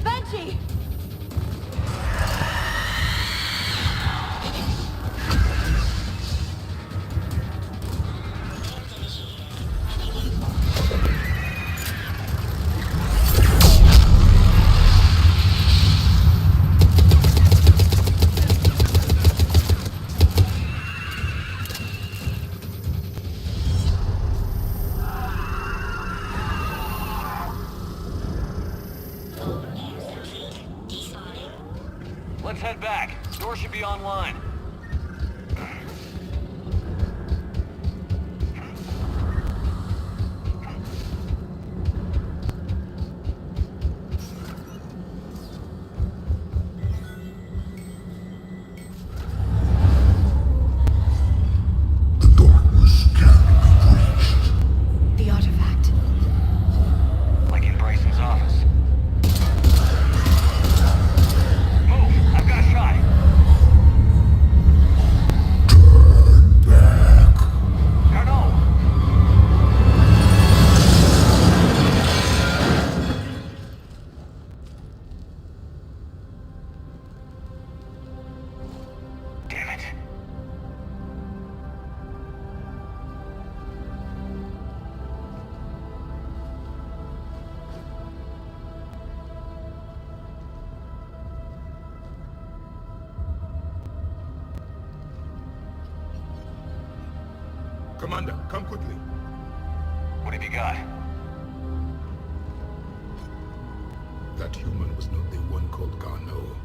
Banshee! Let's head back. Door should be online. The artifact. Like in Bryson's office. Move! I've got a shot! Carnot! Damn it. Commander, come quickly. What have you got? That human was not the one called Garneau.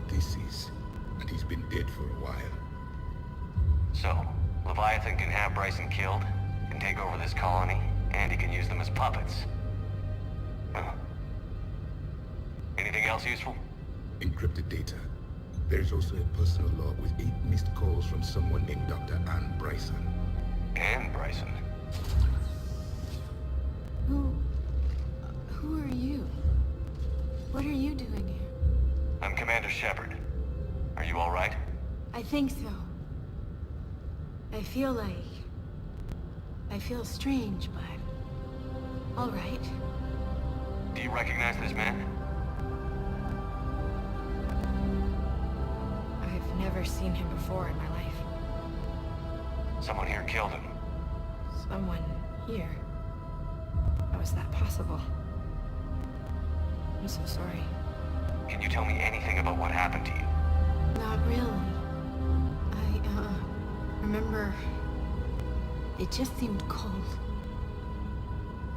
This is, and he's been dead for a while. So, Leviathan can have Bryson killed, can take over this colony, and he can use them as puppets. Huh. Anything else useful? Encrypted data. There's also a personal log with 8 missed calls from someone named Dr. Ann Bryson. And Bryson. Who are you? What are you doing here? I'm Commander Shepard. Are you all right? I think so. I feel strange, but all right. Do you recognize this man? I've never seen him before in my life. Someone here killed him. Someone here. How is that possible? I'm so sorry. Can you tell me anything about what happened to you? Not really. I remember it just seemed cold.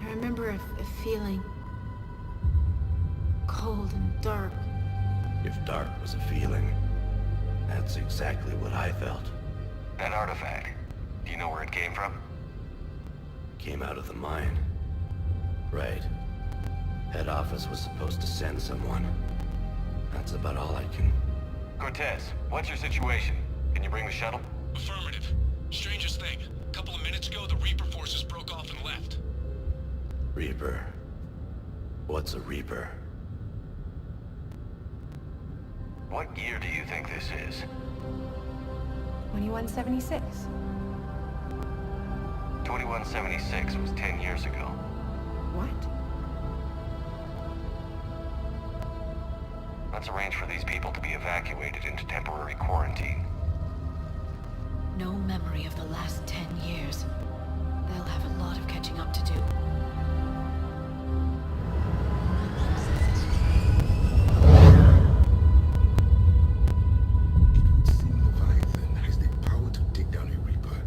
I remember a feeling cold and dark. If dark was a feeling, that's exactly what I felt. That artifact, do you know where it came from? Came out of the mine. Right. Head office was supposed to send someone. That's about all I can... Cortez, what's your situation? Can you bring the shuttle? Affirmative. Strangest thing. A couple of minutes ago, the Reaper forces broke off and left. Reaper. What's a Reaper? What year do you think this is? 2176. 2176 was 10 years ago. What? Let's arrange for these people to be evacuated into temporary quarantine. no memory of the last 10 years. They'll have a lot of catching up to do. Leviathan has the power to take down a Reaper,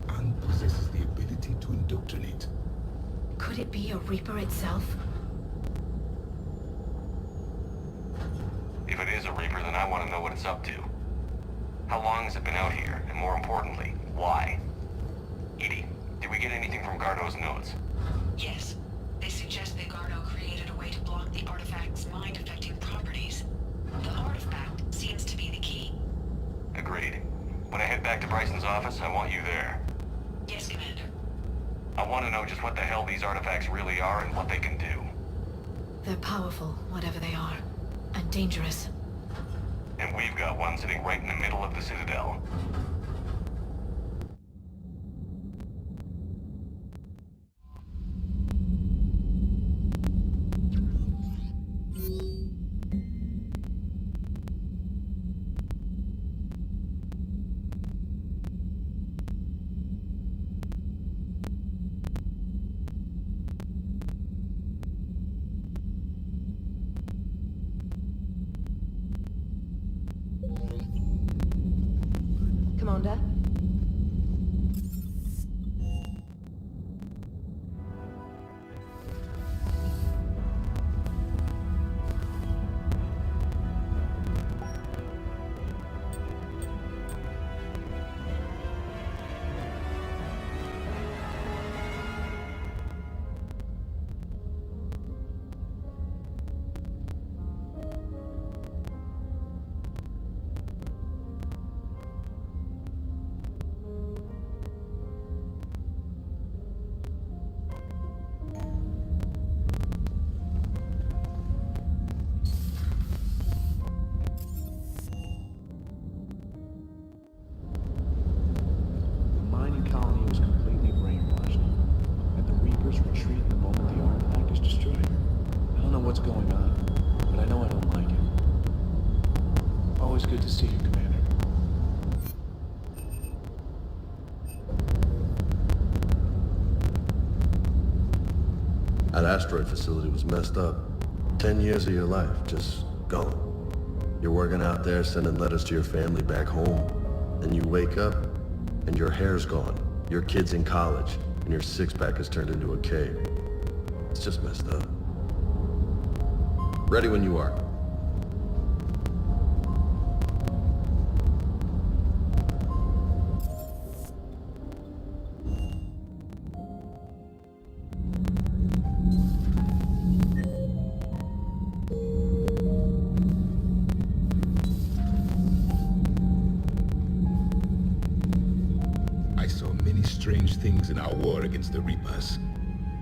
and possesses the ability to indoctrinate. Could it be a Reaper itself? If it is a Reaper, then I want to know what it's up to. How long has it been out here? And more importantly, why? Edie, did we get anything from Gardo's notes? Yes. They suggest that Gardo created a way to block the artifact's mind-affecting properties. The artifact seems to be the key. Agreed. When I head back to Bryson's office, I want you there. Yes, Commander. I want to know just what the hell these artifacts really are and what they can do. They're powerful, whatever they are. And dangerous. And we've got one sitting right in the middle of the Citadel. Commander? That asteroid facility was messed up. 10 years of your life, just gone. You're working out there, sending letters to your family back home. Then you wake up, and your hair's gone. Your kid's in college, and your six-pack has turned into a cave. It's just messed up. Ready when you are. Things in our war against the Reapers.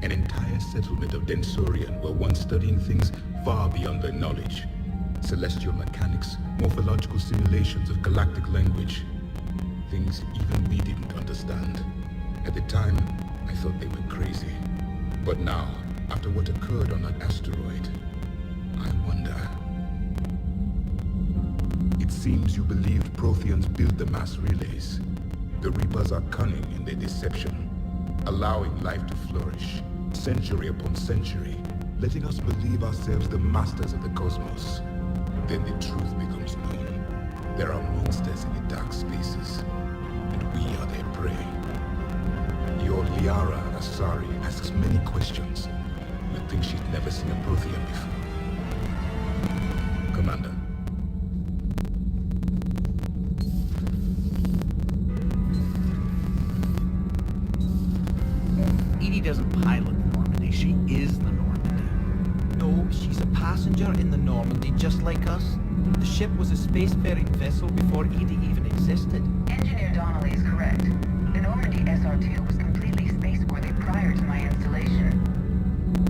An entire settlement of Densorian were once studying things far beyond their knowledge. Celestial mechanics, morphological simulations of galactic language. Things even we didn't understand. At the time, I thought they were crazy. But now, after what occurred on that asteroid, I wonder. It seems you believed Protheans built the mass relays. The Reapers are cunning in their deception, allowing life to flourish, century upon century, letting us believe ourselves the masters of the cosmos. Then the truth becomes known. There are monsters in the dark spaces, and we are their prey. Your Liara Asari asks many questions. You'd think she'd never seen a Prothean before. Commander. Edie doesn't pilot the Normandy, she is the Normandy. No, she's a passenger in the Normandy, just like us. The ship was a spacefaring vessel before Edie even existed. Engineer Donnelly is correct. The Normandy SR-2 was completely spaceworthy prior to my installation.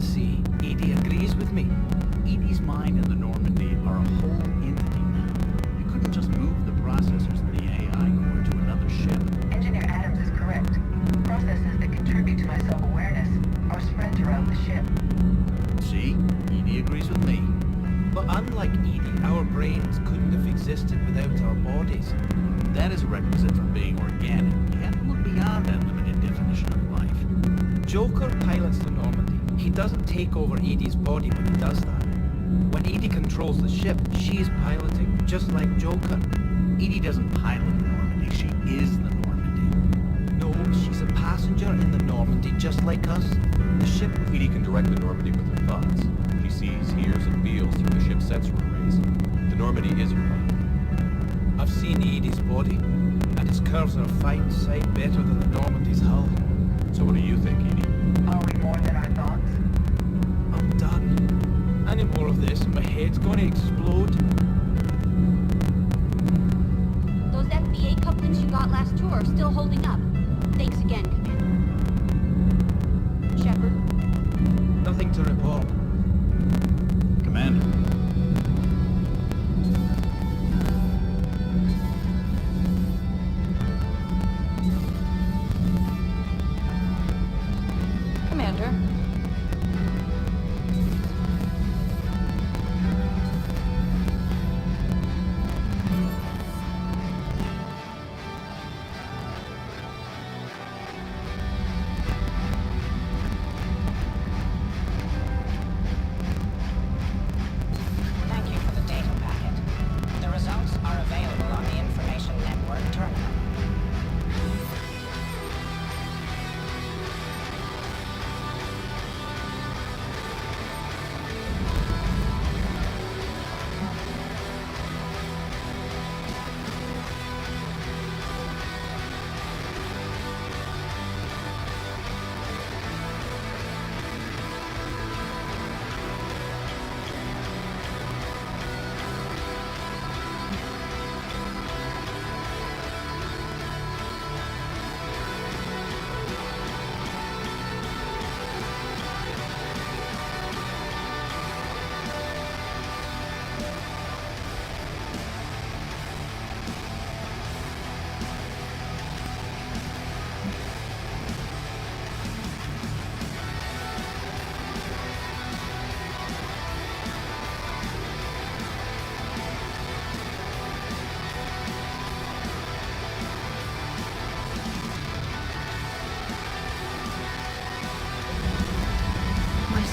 See, Edie agrees with me. Edie's mind and the Normandy are a whole entity now. You couldn't just move the processors in the AI core to another ship. Engineer Adams is correct. Processes that contribute to my self-awareness are spread throughout the ship. See? Edie agrees with me. But unlike Edie, our brains couldn't have existed without our bodies. That is a requisite for being organic. You have to look beyond that limited definition of life. Joker pilots the Normandy. He doesn't take over Edie's body when he does that. When Edie controls the ship, she's piloting, just like Joker. Edie doesn't pilot the Normandy, she is the Normandy. No, she's a passenger in the Normandy, just like us. The ship... Edie can direct the Normandy with her thoughts. She sees, hears, and feels through the ship's sensor arrays. The Normandy is her body. I've seen Edie's body, and its curves are a fine sight better than the Normandy's hull. So what do you think, Edie? Are we more than I thought? I'm done. Any more of this, and my head's gonna explode. Those FBA couplings you got last tour are still holding up. Thanks again, Commander. Shepard? Nothing to report. Commander. Commander. Thank you for the data packet. The results are available on the Information Network terminal.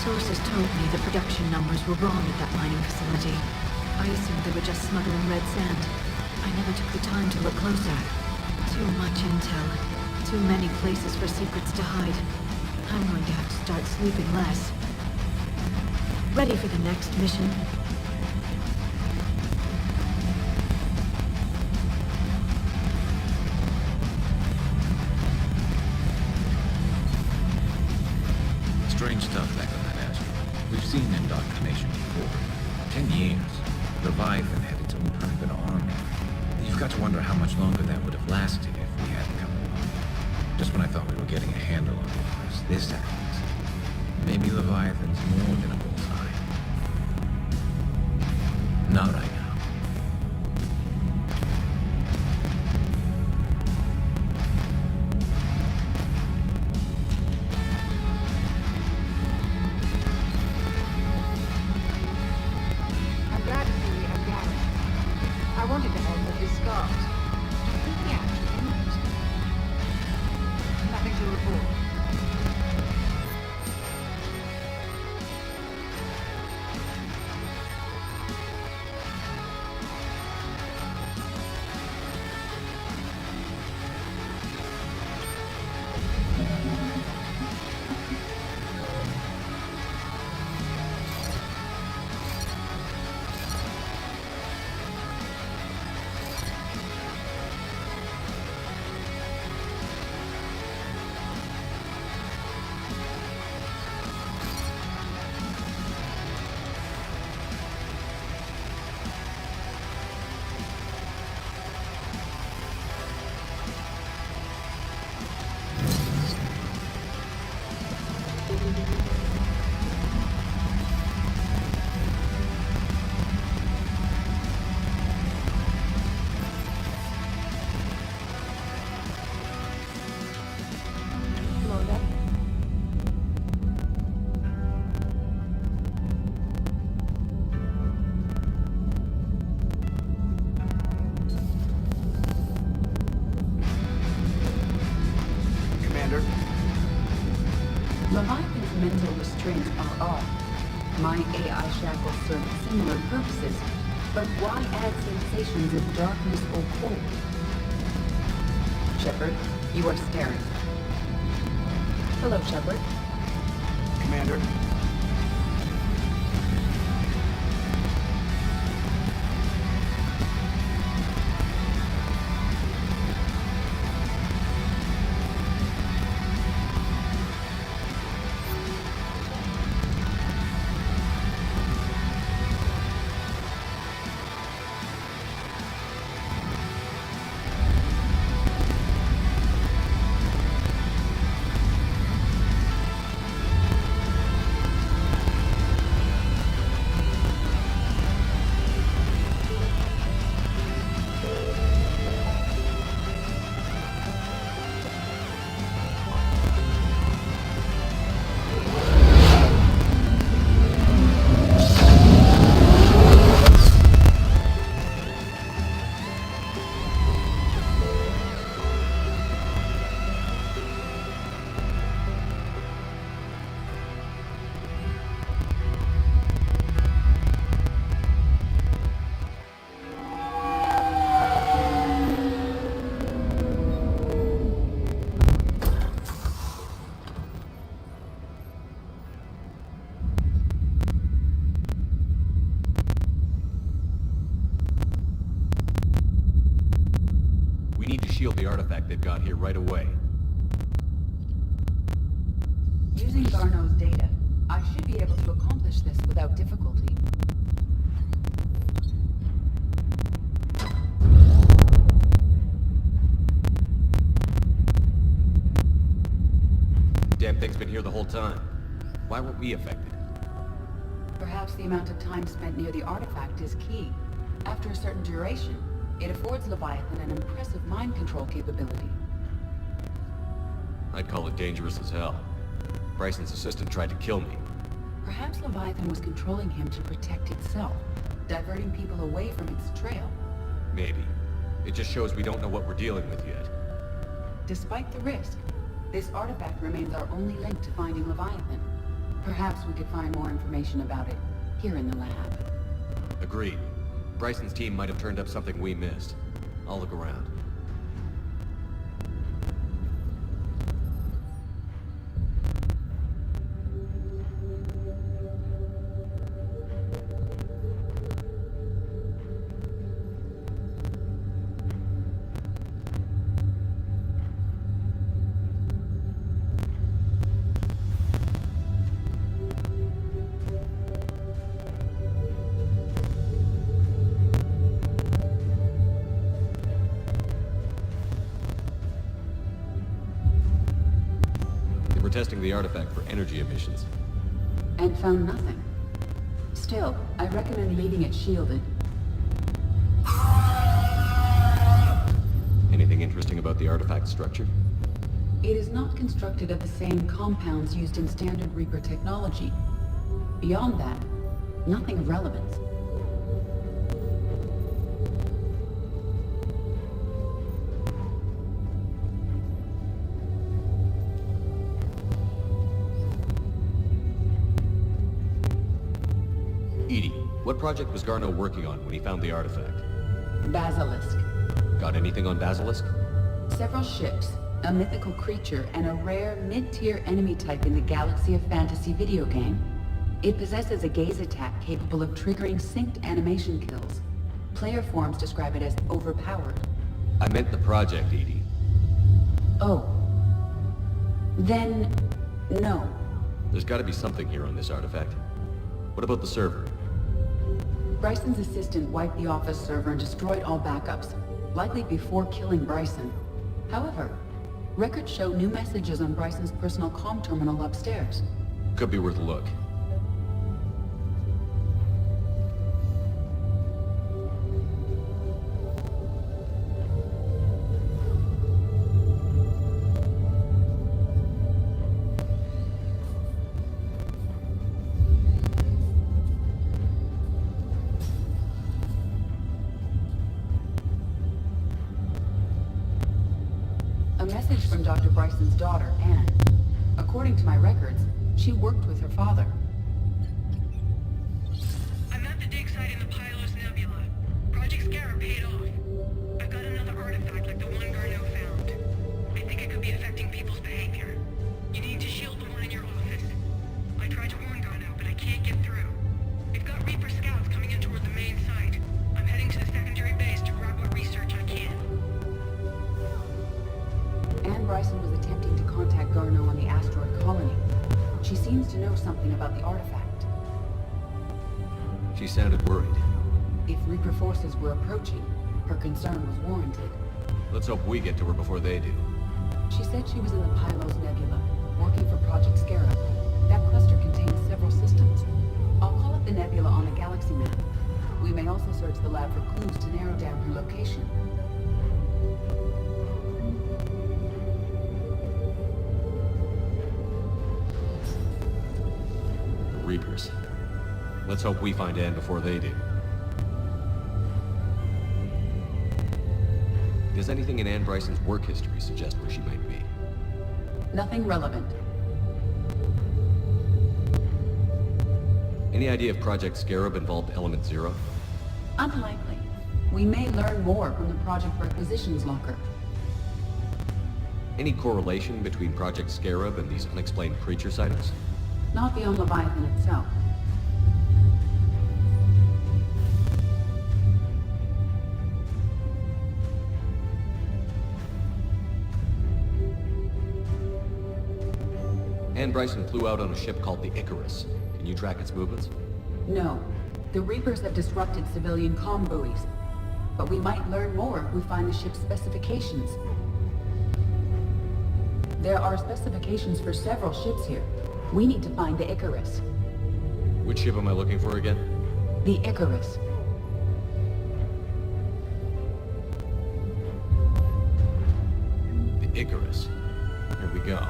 Sources told me the production numbers were wrong at that mining facility. I assumed they were just smuggling red sand. I never took the time to look closer. Too much intel. Too many places for secrets to hide. I'm going to have to start sleeping less. Ready for the next mission? Strange stuff back on that asteroid. We've seen indoctrination before. 10 years. Leviathan had its own private army. You've got to wonder how much longer that would have lasted if we hadn't come along. Just when I thought we were getting a handle on Mars, this happens. Maybe Leviathan's more than a bullseye. Not right now. I wanted to help with his scars. Yeah, nothing to report. Commander. Leviathan's mental restraints are off. My AI shackles serve similar purposes, but why add sensations of darkness or cold? Shepard, you are staring. Hello, Shepard. Commander. We need to shield the artifact they've got here right away. Using Garneau's data, I should be able to accomplish this without difficulty. Damn thing's been here the whole time. Why weren't we affected? Perhaps the amount of time spent near the artifact is key. After a certain duration, it affords Leviathan an impressive mind control capability. I'd call it dangerous as hell. Bryson's assistant tried to kill me. Perhaps Leviathan was controlling him to protect itself, diverting people away from its trail. Maybe. It just shows we don't know what we're dealing with yet. Despite the risk, this artifact remains our only link to finding Leviathan. Perhaps we could find more information about it here in the lab. Agreed. Bryson's team might have turned up something we missed. I'll look around. Testing the artifact for energy emissions. And found nothing. Still, I recommend leaving it shielded. Anything interesting about the artifact structure? It is not constructed of the same compounds used in standard Reaper technology. Beyond that, nothing of relevance. What project was Garneau working on when he found the artifact? Basilisk. Got anything on Basilisk? Several ships, a mythical creature, and a rare mid-tier enemy type in the Galaxy of Fantasy video game. It possesses a gaze attack capable of triggering synced animation kills. Player forums describe it as overpowered. I meant the project, Edie. Oh. Then, no. There's gotta be something here on this artifact. What about the server? Bryson's assistant wiped the office server and destroyed all backups, likely before killing Bryson. However, records show new messages on Bryson's personal comm terminal upstairs. Could be worth a look. message from Dr. Bryson's daughter, Anne. According to my records, she worked with her father. I'm at the dig site in the Pylos Nebula. Project Scarab paid off. I've got another artifact like the one Garneau found. I think it could be affecting people's behavior. You need to shield the one in your office. I tried to warn Garneau, but I can't get through. We've got Reaper scouts coming in toward the main site. I'm heading to the secondary base to grab what research I can. Anne Bryson was attempting to contact Garneau on the asteroid colony. She seems to know something about the artifact. She sounded worried. If Reaper forces were approaching, her concern was warranted. Let's hope we get to her before they do. She said she was in the Pylos Nebula, working for Project Scarab. That cluster contains several systems. I'll call up the nebula on the galaxy map. We may also search the lab for clues to narrow down her location. The Reapers. Let's hope we find Anne before they do. Does anything in Anne Bryson's work history suggest where she might be? Nothing relevant. Any idea if Project Scarab involved Element Zero? Unlikely. We may learn more from the Project Requisitions Locker. Any correlation between Project Scarab and these unexplained creature sightings? Not beyond Leviathan itself. Anne Bryson flew out on a ship called the Icarus. Can you track its movements? No. The Reapers have disrupted civilian comm buoys. But we might learn more if we find the ship's specifications. There are specifications for several ships here. We need to find the Icarus. Which ship am I looking for again? The Icarus. The Icarus. Here we go.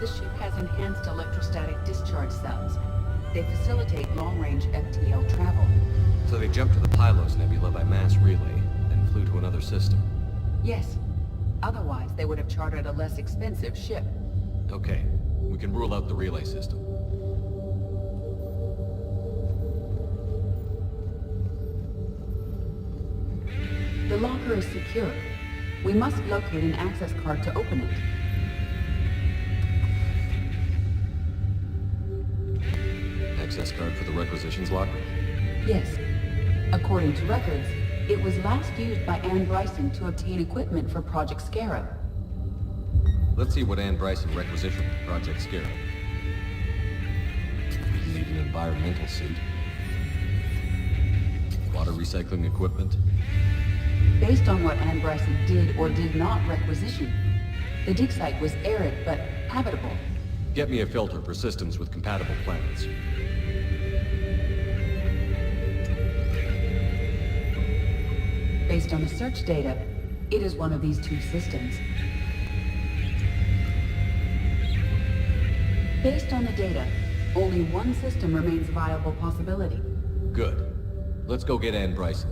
The ship has enhanced electrostatic discharge cells. They facilitate long-range FTL travel. So they jumped to the Pylos Nebula by mass relay, then flew to another system. Yes. Otherwise, they would have chartered a less expensive ship. Okay, we can rule out the relay system. The locker is secure. We must locate an access card to open it. Access card for the requisitions locker? Yes. According to records, it was last used by Anne Bryson to obtain equipment for Project Scarab. Let's see what Anne Bryson requisitioned for Project Scarab. You need an environmental suit. Water recycling equipment. Based on what Anne Bryson did or did not requisition, the dig site was arid but habitable. Get me a filter for systems with compatible planets. Based on the search data, it is one of these two systems. Based on the data, only one system remains a viable possibility. Good. Let's go get Anne Bryson.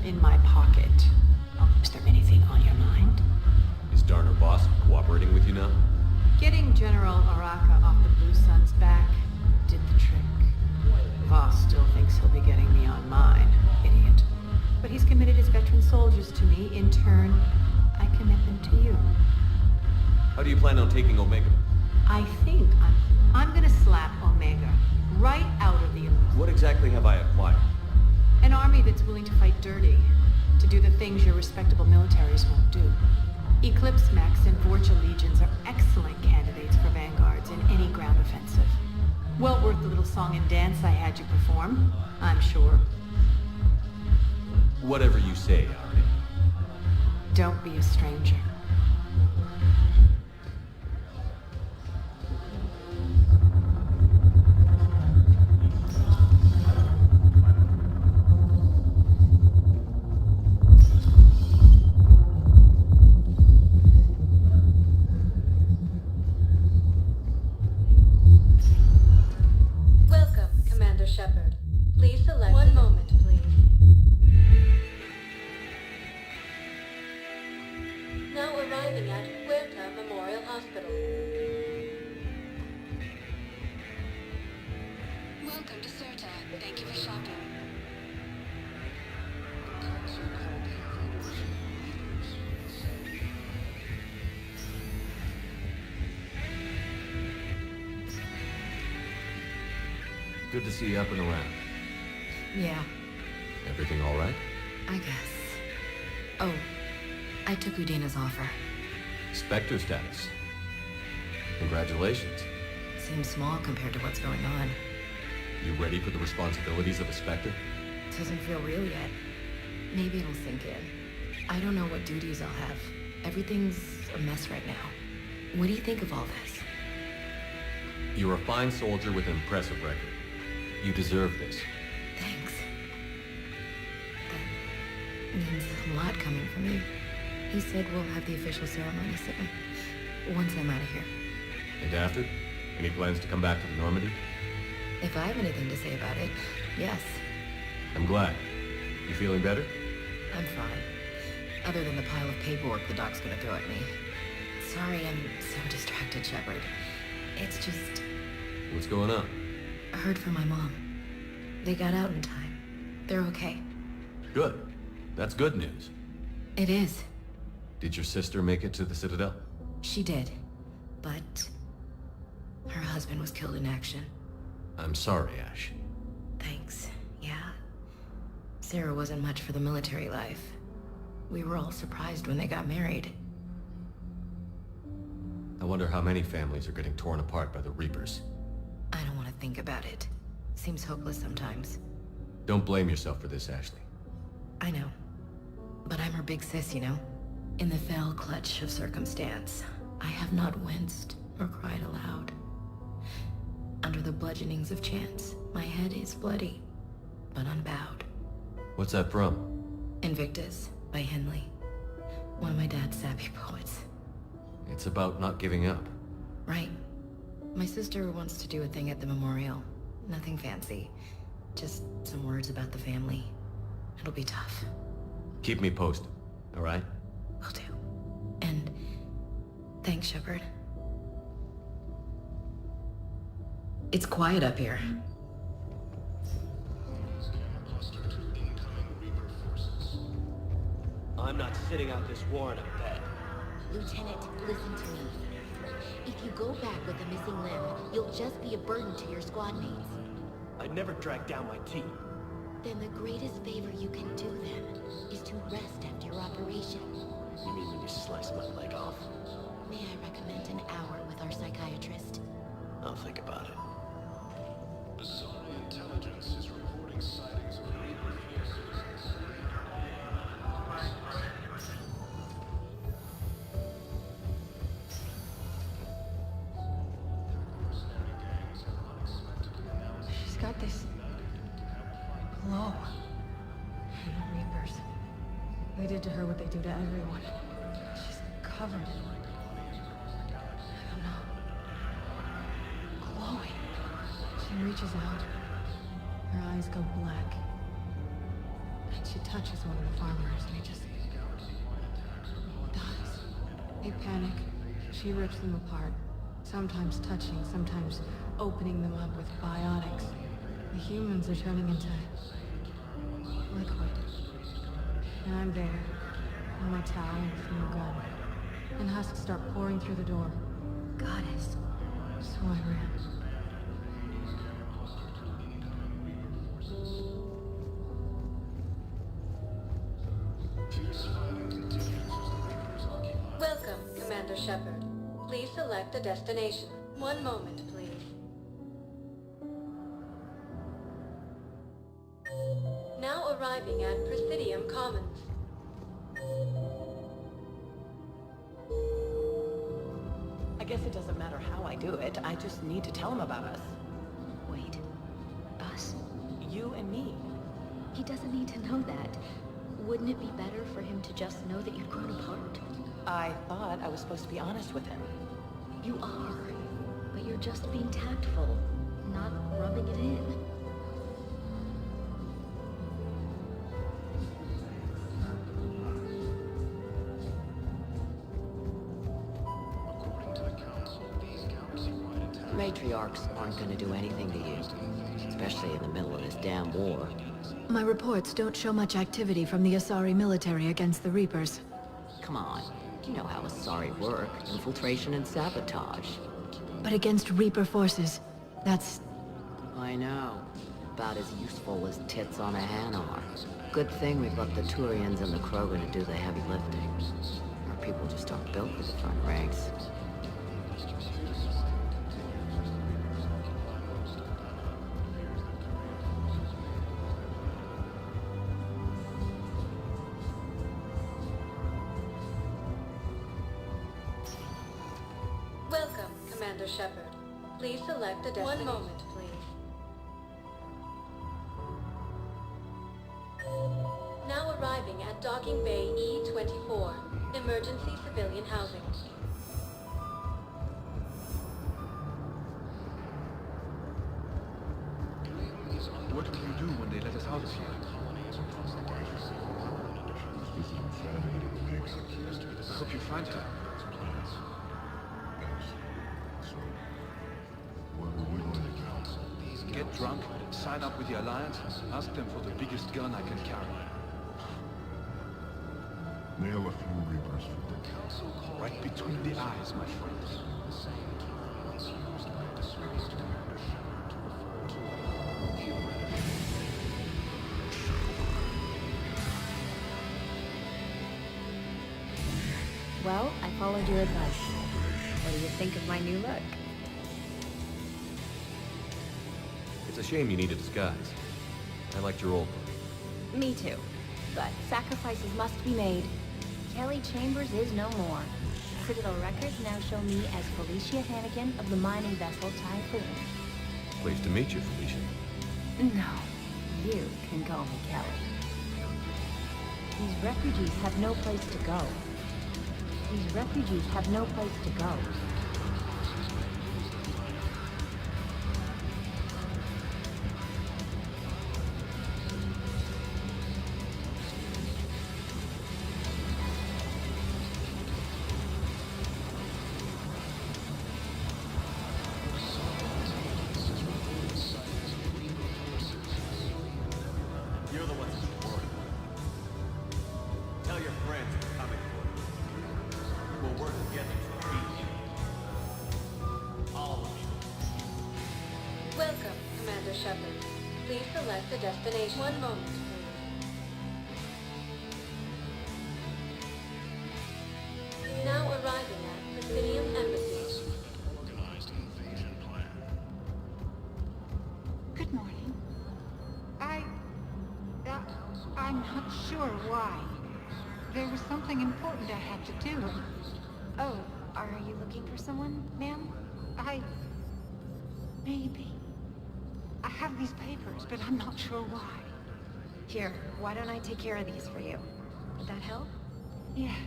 in my pocket. Oh, is there anything on your mind? Is Darner Boss cooperating with you now? Getting General Araka off the Blue Sun's back did the trick. Voss still thinks he'll be getting me on mine, idiot. But he's committed his veteran soldiers to me. In turn, I commit them to you. How do you plan on taking Omega? I think I'm gonna slap Omega right out of the illusion. What exactly have I acquired? An army that's willing to fight dirty, to do the things your respectable militaries won't do. Eclipse Mechs and Vorcha Legions are excellent candidates for vanguards in any ground offensive. Well worth the little song and dance I had you perform, I'm sure. Whatever you say, Arnie. Don't be a stranger. Welcome, Commander Shepard. Please select... One moment, please. Now arriving at Huerta Memorial Hospital. Welcome to Certa. Thank you for shopping. Good to see you up and around. Yeah, Everything all right? I guess. Oh, I took Udina's offer. Spectre status. Congratulations. Seems small compared to what's going on. You ready for the responsibilities of a Spectre? Doesn't feel real yet. Maybe it'll sink in. I don't know what duties I'll have. Everything's a mess right now. What do you think of all this? You're a fine soldier with an impressive record. You deserve this. Thanks. That means a lot coming from you. He said we'll have the official ceremony soon. Once I'm out of here. And after? Any plans to come back to the Normandy? If I have anything to say about it, yes. I'm glad. You feeling better? I'm fine. Other than the pile of paperwork the doc's gonna throw at me. Sorry I'm so distracted, Shepard. It's just... What's going on? I heard from my mom. They got out in time. They're okay. Good. That's good news. It is. Did your sister make it to the Citadel? She did. But... her husband was killed in action. I'm sorry, Ash. Thanks. Yeah. Sarah wasn't much for the military life. We were all surprised when they got married. I wonder how many families are getting torn apart by the Reapers. I don't want to think about it. Seems hopeless sometimes. Don't blame yourself for this, Ashley. I know. But I'm her big sis, you know? In the fell clutch of circumstance, I have not winced or cried aloud. Under the bludgeonings of chance, my head is bloody, but unbowed. What's that from? Invictus by Henley. One of my dad's sappy poets. It's about not giving up. Right. My sister wants to do a thing at the memorial. Nothing fancy. Just some words about the family. It'll be tough. Keep me posted, all right? Will do. And thanks, Shepard. It's quiet up here. I'm not sitting out this war in a bed. Lieutenant, listen to me. If you go back with a missing limb, you'll just be a burden to your squad mates. I'd never drag down my team. Then the greatest favor you can do them is to rest after your operation. You mean when you slice my leg off? May I recommend an hour with our psychiatrist? I'll think about it. Bizarre intelligence is reporting sightings of Reaper vehicles. She's got this glow. And the Reapers. They did to her what they do to everyone. She's covered. I don't know. Glowing. She reaches out. Her eyes go black. And she touches touches one of the farmers and he just dies. They panic. She rips them apart. Sometimes touching, sometimes opening them up with biotics. The humans are turning into liquid. And I'm there, in my towel with no gun. And husks start pouring through the door. Goddess. So I ran. Welcome, Commander Shepard. Please select a destination. One moment, please. Now arriving at Presidium Commons. I guess it doesn't matter how I do it. I just need to tell him about us. Wait. Us? You and me. He doesn't need to know that. Wouldn't it be better for him to just know that you'd grown apart? I thought I was supposed to be honest with him. You are. But you're just being tactful, not rubbing it in. Matriarchs aren't gonna do anything to you, especially in the middle of this damn war. My reports don't show much activity from the Asari military against the Reapers. Come on, you know how Asari work. Infiltration and sabotage. But against Reaper forces, that's... I know. About as useful as tits on a hen are. Good thing we've left the Turians and the Krogan to do the heavy lifting. Our people just aren't built for the front ranks. Welcome, Commander Shepard. Please select a destination. One moment, please. Now arriving at Docking Bay E-24, emergency civilian housing. What will you do when they let us out of here? I hope you find her. Get drunk, sign up with the Alliance, ask them for the biggest gun I can carry. Nail a few Reapers for the council. Right between the eyes, my friends. Well, I followed your advice. What do you think of my new look? It's a shame you need a disguise. I liked your old one. Me too. But sacrifices must be made. Kelly Chambers is no more. Citadel records now show me as Felicia Hannigan of the mining vessel Typhoon. Pleased to meet you, Felicia. No, you can call me Kelly. These refugees have no place to go. These refugees have no place to go. You're the ones who's worried. Tell your friends we're coming for you. We'll work together to beat you. All of you. Welcome, Commander Shepard. Please select a destination. One moment, please. Now arriving at Presidium Embassy. Organized invasion plan. Good morning. I'm not sure why. There was something important I had to do. Oh, are you looking for someone, ma'am? Maybe. I have these papers, but I'm not sure why. Here, why don't I take care of these for you? Would that help? Yes.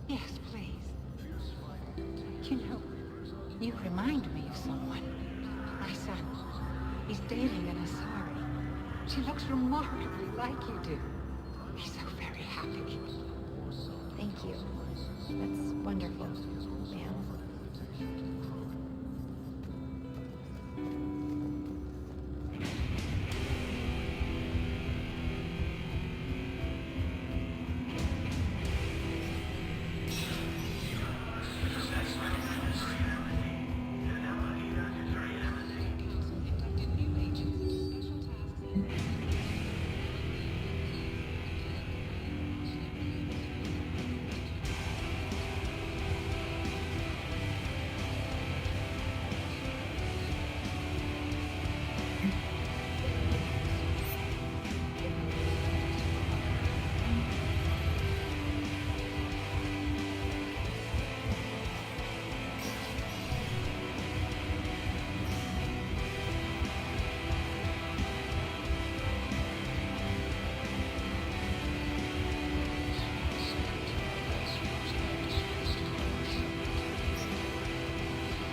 Yes, please. You know, you remind me of someone. My son. He's dating an Asari. She looks remarkably like you do. We're so very happy. Thank you. That's wonderful, ma'am.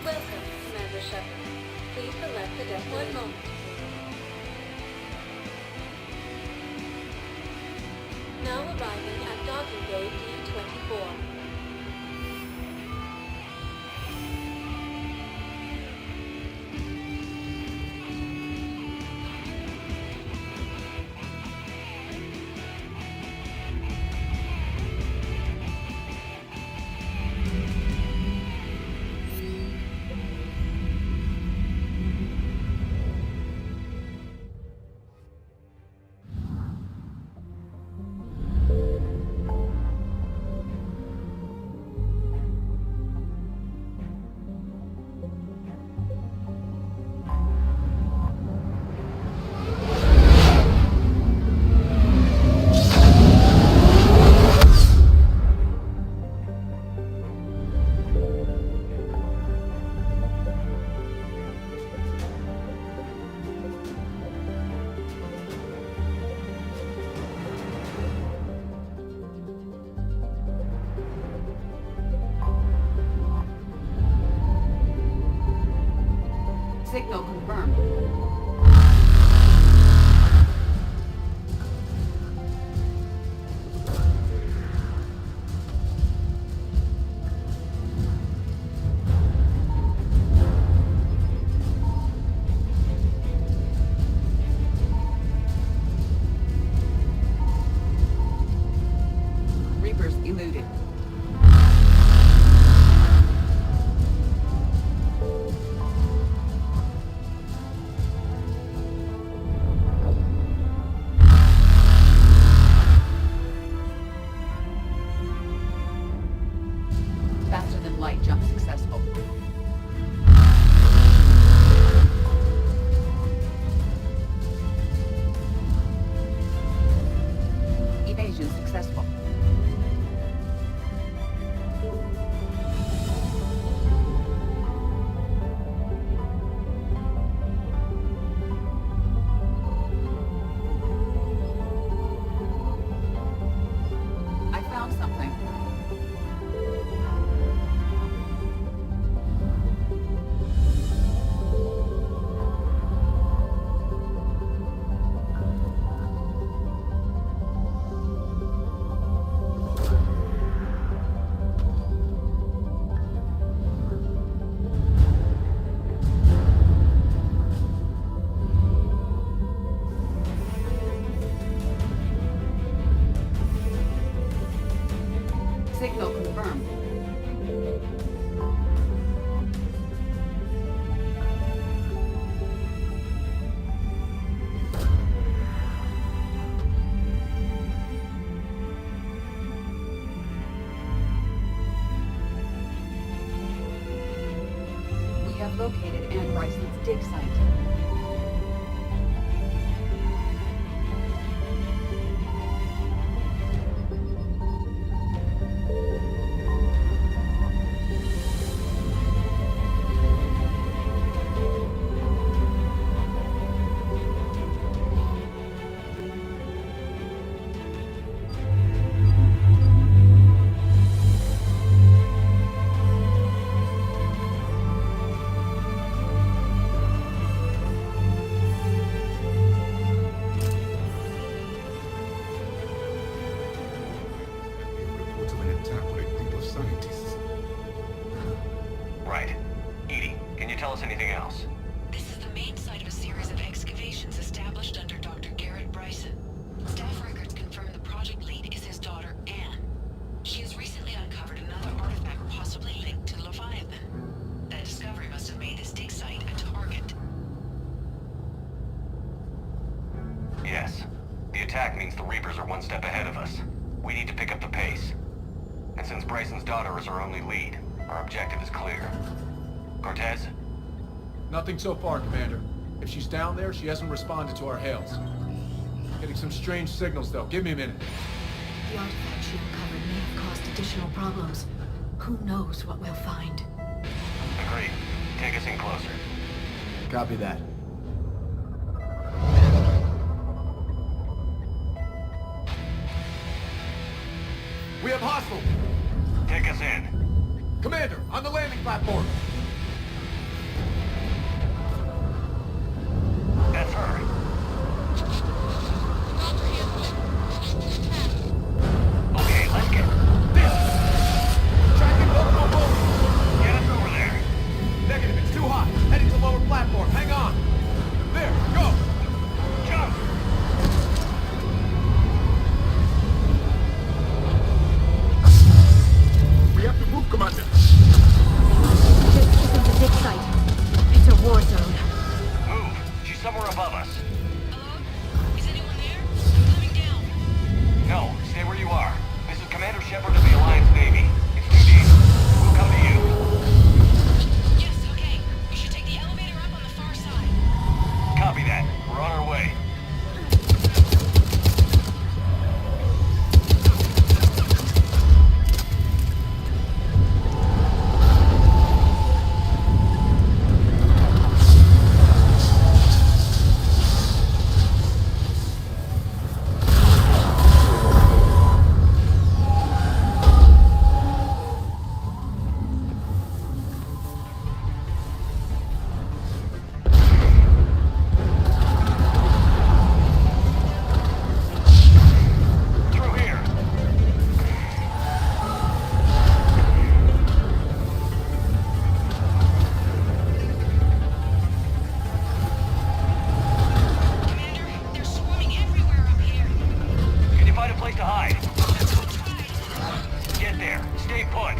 Welcome, Commander Shepard. Please select the deck. One moment. Now arriving at docking bay D-24. Signal confirmed. Reapers eluded. Faster than light jump successful. Evasion successful. I found something. Signal confirmed. We have located Anne Bryson's dig site. scientists. Right. Edie, can you tell us anything else? This is the main site of a series of excavations established under Dr. Garrett Bryson. Staff records confirm the project lead is his daughter, Anne. She has recently uncovered another artifact possibly linked to Leviathan. That discovery must have made this dig site a target. Yes. The attack means the Reapers are one step ahead of us. We need to pick up the pace. And since Bryson's daughter is our only lead, our objective is clear. Cortez? Nothing so far, Commander. If she's down there, she hasn't responded to our hails. Getting some strange signals, though. Give me a minute. The artifact she uncovered may have caused additional problems. Who knows what we'll find? Agreed. Take us in closer. Copy that. We have hostile! Take us in. Commander, on the landing platform! That's her. Okay, let's get... Tracking multiple bullets! Get us over there. Negative, it's too hot. Heading to lower platform. Hang on. There, go! Jump! We have to move, Commander. This isn't a dig site. It's a war zone. Move. She's somewhere above us. Hello? Is anyone there? I'm coming down. No, stay where you are. This is Commander Shepard of the Alliance Navy. It's too deep. We'll come to you. Yes, okay. We should take the elevator up on the far side. Copy that. We're on our way. Through here. Commander, they're swarming everywhere up here. Can you find a place to hide? Get there. Stay put.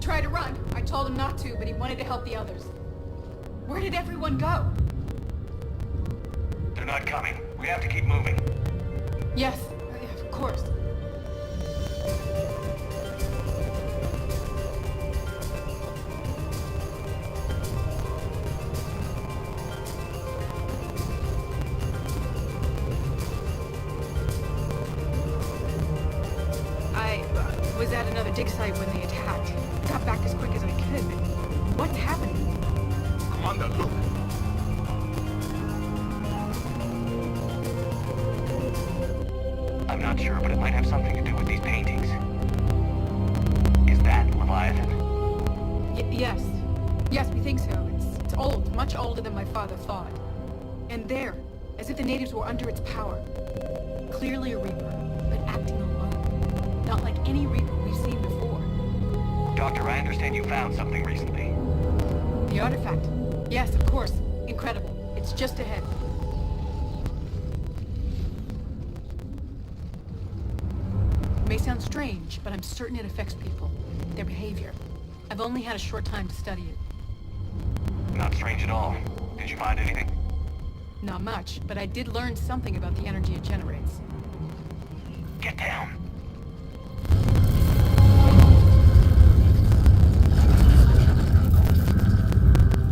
tried to run. I told him not to, but he wanted to help the others. Where did everyone go? They're not coming. We have to keep moving. Yes, of course. I was at another dig site when they attacked. Got back as quick as I could, but what's happening? Commander, look. I'm not sure, but it might have something to do with these paintings. Is that Leviathan? Yes. Yes, we think so. It's old, much older than my father thought. And there, as if the natives were under its power. Clearly a Reaper, but acting alone. Not like any Reaper we've seen before. Doctor, I understand you found something recently. The artifact. Yes, of course. Incredible. It's just ahead. It may sound strange, but I'm certain it affects people. Their behavior. I've only had a short time to study it. Not strange at all. Did you find anything? Not much, but I did learn something about the energy it generates. Get down.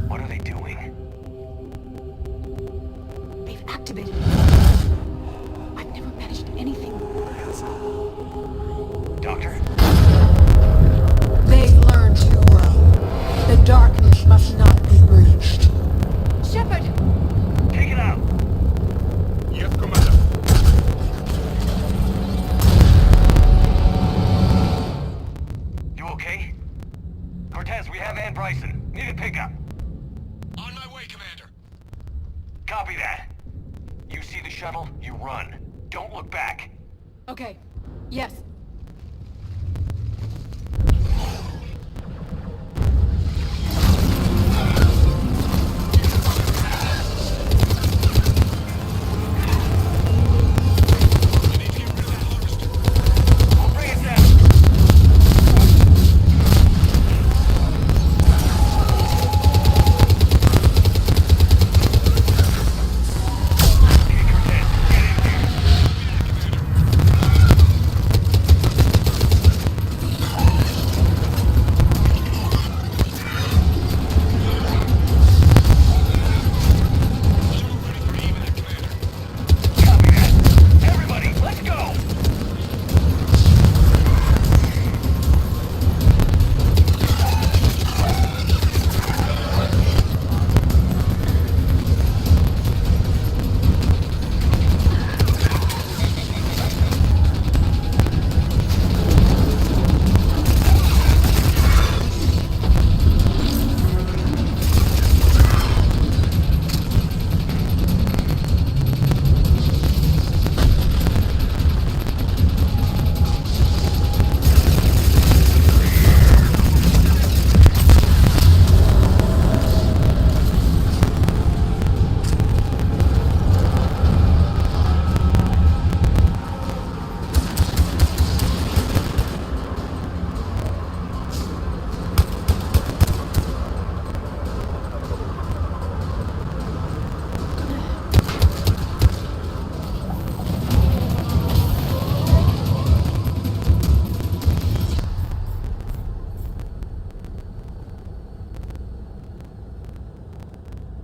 What are they doing? They've activated it. I've never managed anything. Doctor? They've learned too well. The darkness must not be breached. Shepard! Take it out! Yes, Commander. You okay? Cortez, we have Ann Bryson. Need a pickup. On my way, Commander. Copy that. You see the shuttle, you run. Don't look back. Okay. Yes.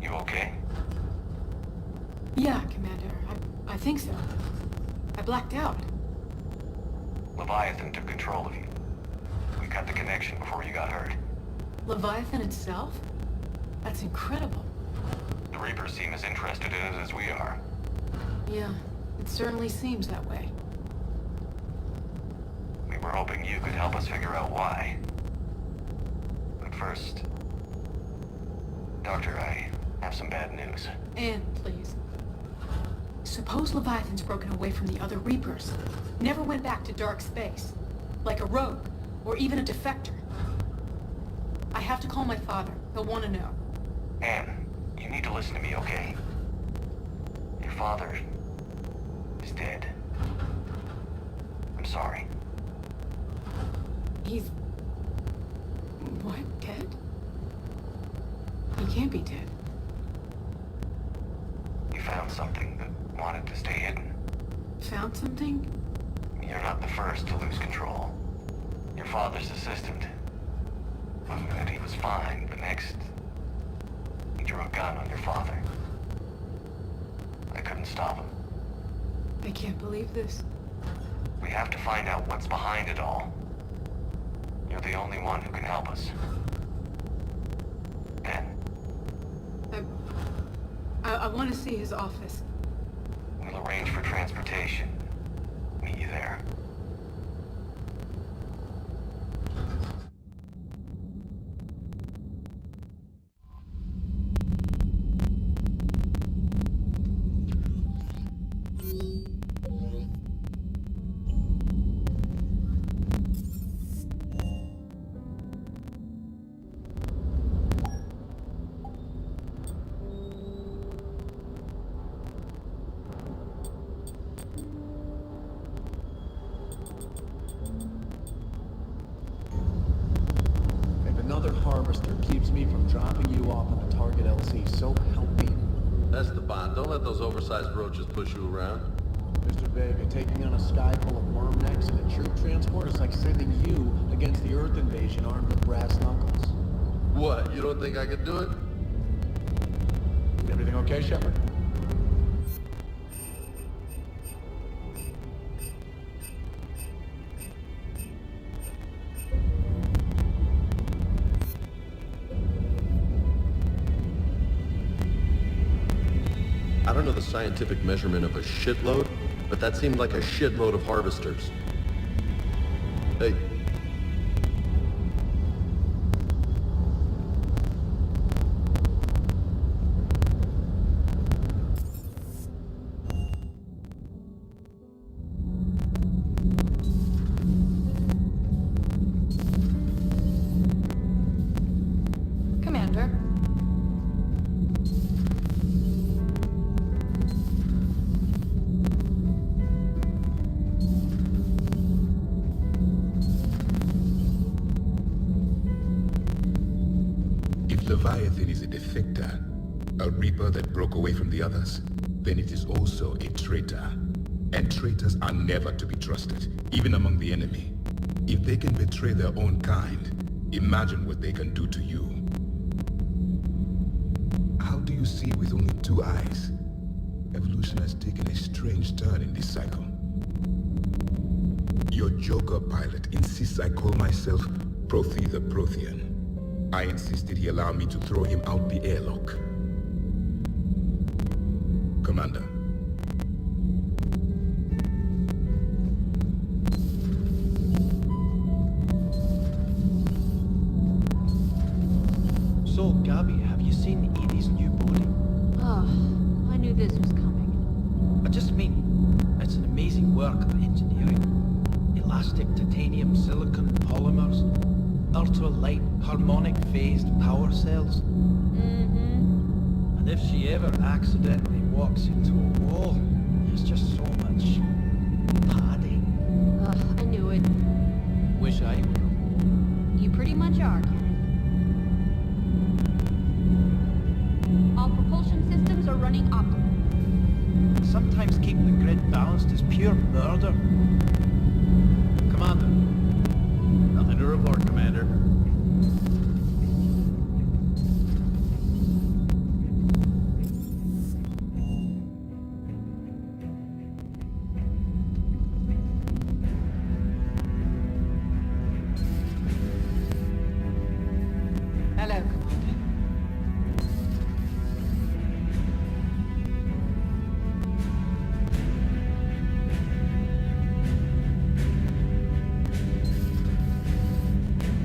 You okay? Yeah, Commander. I think so. I blacked out. Leviathan took control of you. We cut the connection before you got hurt. Leviathan itself? That's incredible. The Reapers seem as interested in it as we are. Yeah, it certainly seems that way. We were hoping you could help us figure out why. But first... Doctor, I have some bad news. Anne, please. Suppose Leviathan's broken away from the other Reapers. Never went back to dark space. Like a rogue, or even a defector. I have to call my father. He'll want to know. Anne, you need to listen to me, okay? Your father is dead. I'm sorry. He's... can't be dead. You found something that wanted to stay hidden. Found something? You're not the first to lose control. Your father's assistant. One minute he was fine, the next, he drew a gun on your father. I couldn't stop him. I can't believe this. We have to find out what's behind it all. You're the only one who can help us. Ben. I want to see his office. We'll arrange for transportation. Meet you there. Another harvester keeps me from dropping you off on the target LC, so help me. That's the bond. Don't let those oversized roaches push you around. Mr. Vega, taking on a sky full of worm necks and a troop transport is like sending you against the Earth invasion armed with brass knuckles. What? You don't think I could do it? Everything okay, Shepard? I don't know the scientific measurement of a shitload, but that seemed like a shitload of harvesters. Hey. Commander. Leviathan is a defector, a reaper that broke away from the others, then it is also a traitor. And traitors are never to be trusted, even among the enemy. If they can betray their own kind, imagine what they can do to you. How do you see with only 2 eyes? Evolution has taken a strange turn in this cycle. Your Joker pilot insists I call myself Prothea the Prothean. I insisted he allow me to throw him out the airlock. Commander. So, Gabby, have you seen Edie's new body? Oh, I knew this was coming. I just mean, it's an amazing work of engineering. Elastic titanium silicon polymers, ultra-light harmonic phased power cells. And if she ever accidentally walks into a wall, there's just so much padding. Ugh, I knew it. Wish I were. You pretty much are, all propulsion systems are running optimal. Sometimes keeping the grid balanced is pure murder. Commander. Nothing to report, Commander. Hello, Commander.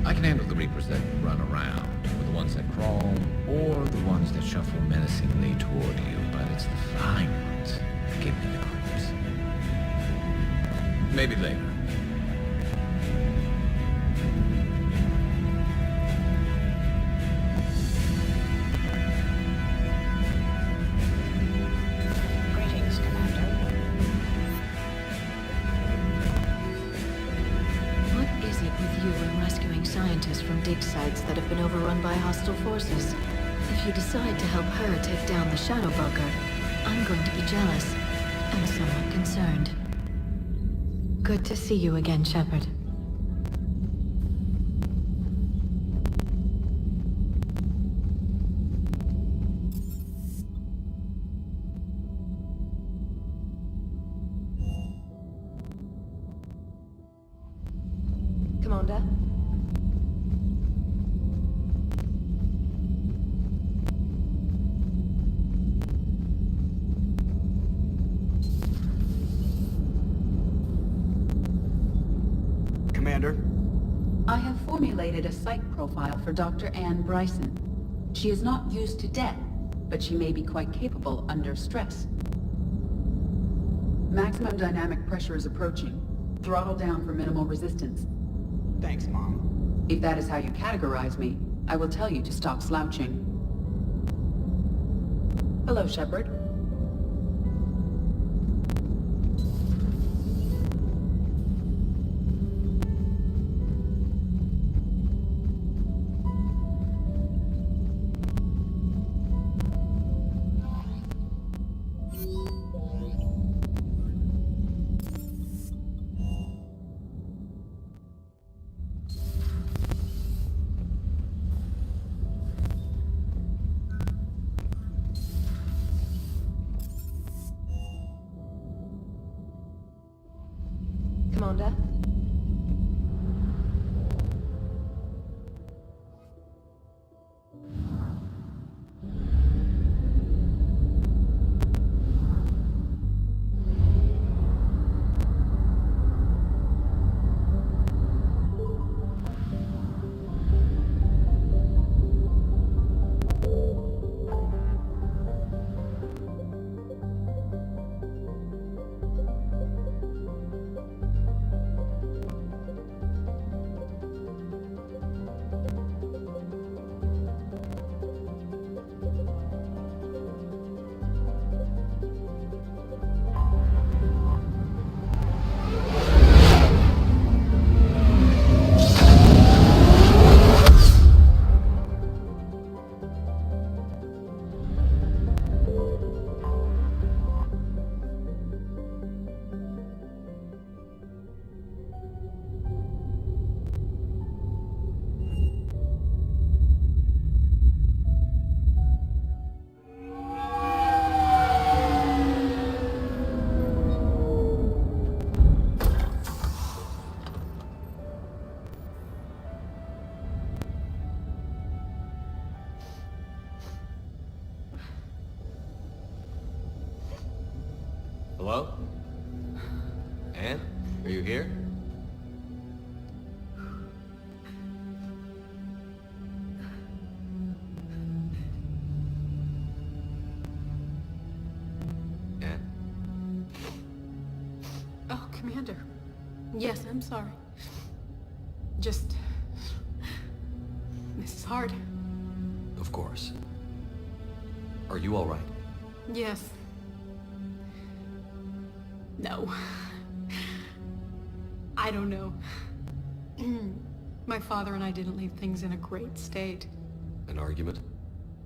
I can handle the Reapers that run around, or the ones that crawl, or the ones that shuffle menacingly toward you, but it's the flying ones that give me the creeps. Maybe later. Greetings, Commander. What is it with you and rescuing scientists from dig sites that have been overrun by hostile forces? If If you decide to help her take down the Shadow Broker, I'm going to be jealous and somewhat concerned. Good to see you again, Shepard. Commander? Commander? I have formulated a psych profile for Dr. Ann Bryson. She is not used to death, but she may be quite capable under stress. Maximum dynamic pressure is approaching. Throttle down for minimal resistance. Thanks, Mom. If that is how you categorize me, I will tell you to stop slouching. Hello, Shepard. Commander? Hello? Anne? Are you here? Anne? Oh, Commander. Yes, I'm sorry. Just... This is hard. Of course. Are you all right? Yes. No. I don't know. My father and I didn't leave things in a great state. An argument?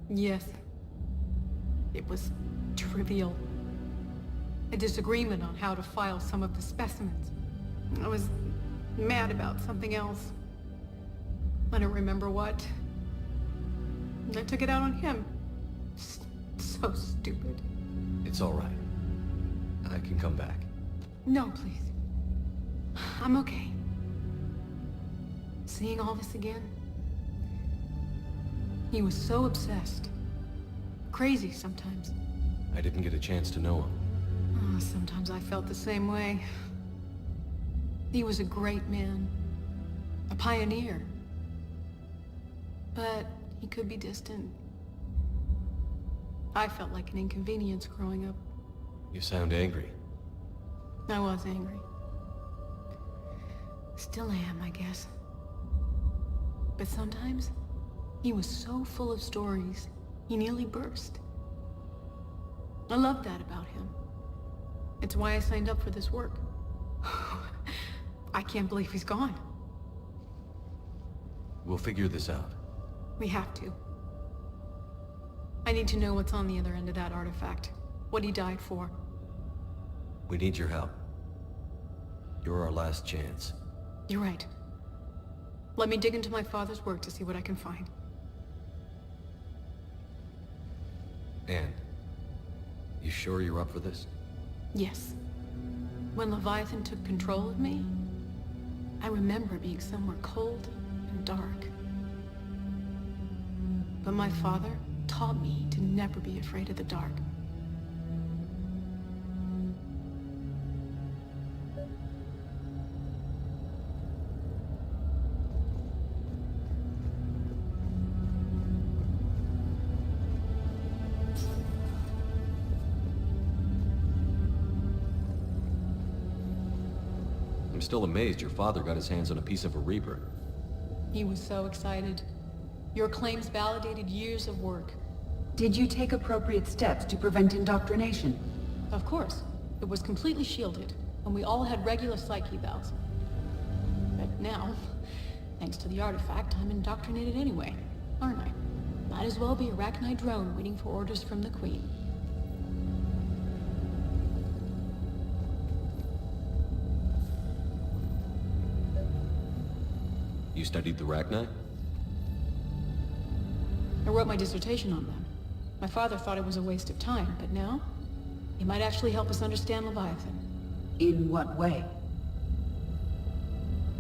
Yes. It was trivial. A disagreement on how to file some of the specimens. I was mad about something else. I don't remember what. I took it out on him. So stupid. It's all right. I can come back. No, please. I'm okay. Seeing all this again? He was so obsessed. Crazy sometimes. I didn't get a chance to know him. Oh, sometimes I felt the same way. He was a great man. A pioneer. But he could be distant. I felt like an inconvenience growing up. You sound angry. I was angry. Still am, I guess. But sometimes, he was so full of stories, he nearly burst. I love that about him. It's why I signed up for this work. I can't believe he's gone. We'll figure this out. We have to. I need to know what's on the other end of that artifact. What he died for. We need your help. You're our last chance. You're right. Let me dig into my father's work to see what I can find. Anne, you sure you're up for this? Yes. When Leviathan took control of me, I remember being somewhere cold and dark. But my father taught me to never be afraid of the dark. I'm still amazed your father got his hands on a piece of a Reaper. He was so excited. Your claims validated years of work. Did you take appropriate steps to prevent indoctrination? Of course. It was completely shielded, and we all had regular psych evals. But now, thanks to the artifact, I'm indoctrinated anyway, aren't I? Might as well be a Arachnite drone waiting for orders from the Queen. You studied the Arachnite? I wrote my dissertation on them. My father thought it was a waste of time, but now, it might actually help us understand Leviathan. In what way?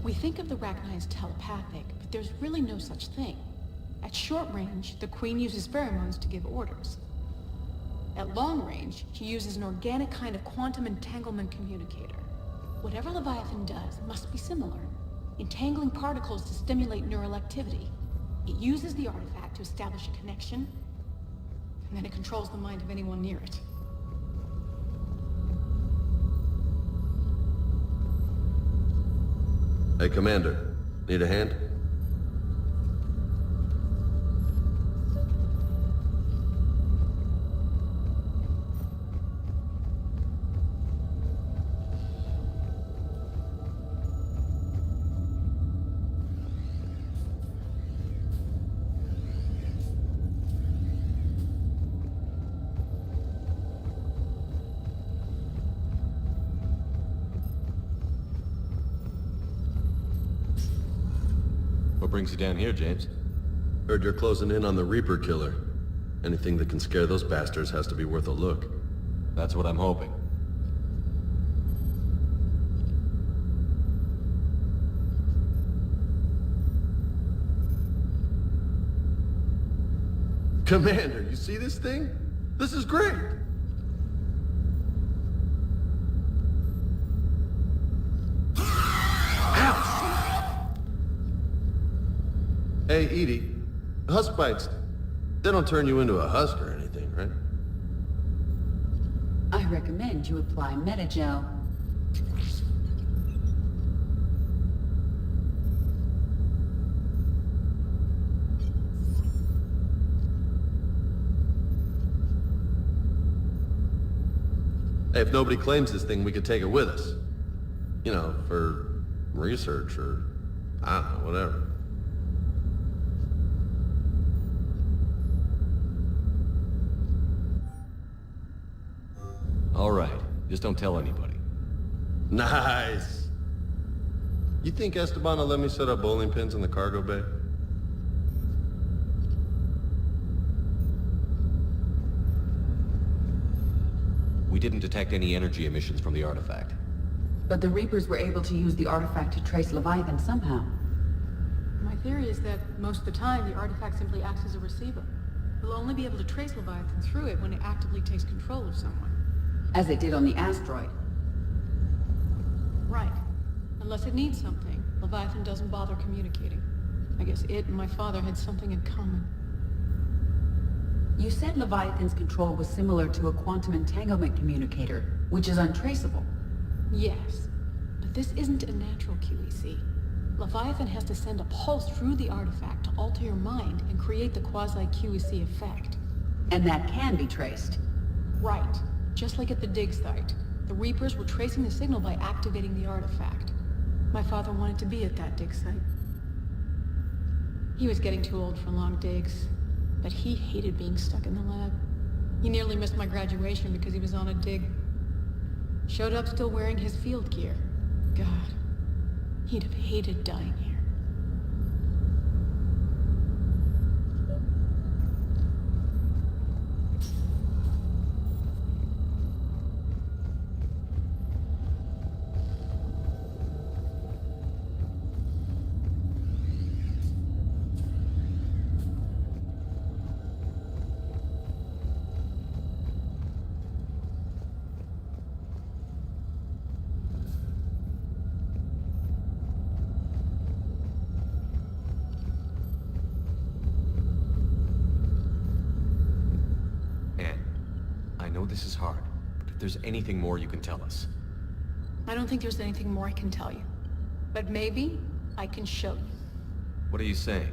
We think of the Arachnite as telepathic, but there's really no such thing. At short range, the Queen uses pheromones to give orders. At long range, she uses an organic kind of quantum entanglement communicator. Whatever Leviathan does must be similar, entangling particles to stimulate neural activity. It uses the artifact to establish a connection, and then it controls the mind of anyone near it. Hey, Commander. Need a hand? What brings you down here, James? Heard you're closing in on the Reaper killer. Anything that can scare those bastards has to be worth a look. That's what I'm hoping. Commander, you see this thing? This is great! Hey, Edie, husk bites, they don't turn you into a husk or anything, right? I recommend you apply Metagel. Hey, if nobody claims this thing, we could take it with us. You know, for research or, I don't know, whatever. All right, just don't tell anybody. Nice! You think Esteban will let me set up bowling pins in the cargo bay? We didn't detect any energy emissions from the artifact. But the Reapers were able to use the artifact to trace Leviathan somehow. My theory is that most of the time, the artifact simply acts as a receiver. We'll only be able to trace Leviathan through it when it actively takes control of someone. As it did on the asteroid. Right. Unless it needs something, Leviathan doesn't bother communicating. I guess it and my father had something in common. You said Leviathan's control was similar to a quantum entanglement communicator, which is untraceable. Yes, but this isn't a natural QEC. Leviathan has to send a pulse through the artifact to alter your mind and create the quasi-QEC effect. And that can be traced. Right. Just like at the dig site. The Reapers were tracing the signal by activating the artifact. My father wanted to be at that dig site. He was getting too old for long digs. But he hated being stuck in the lab. He nearly missed my graduation because he was on a dig. Showed up still wearing his field gear. God, he'd have hated dying here. This is hard, but if there's anything more you can tell us. I don't think there's anything more I can tell you. But maybe I can show you. What are you saying?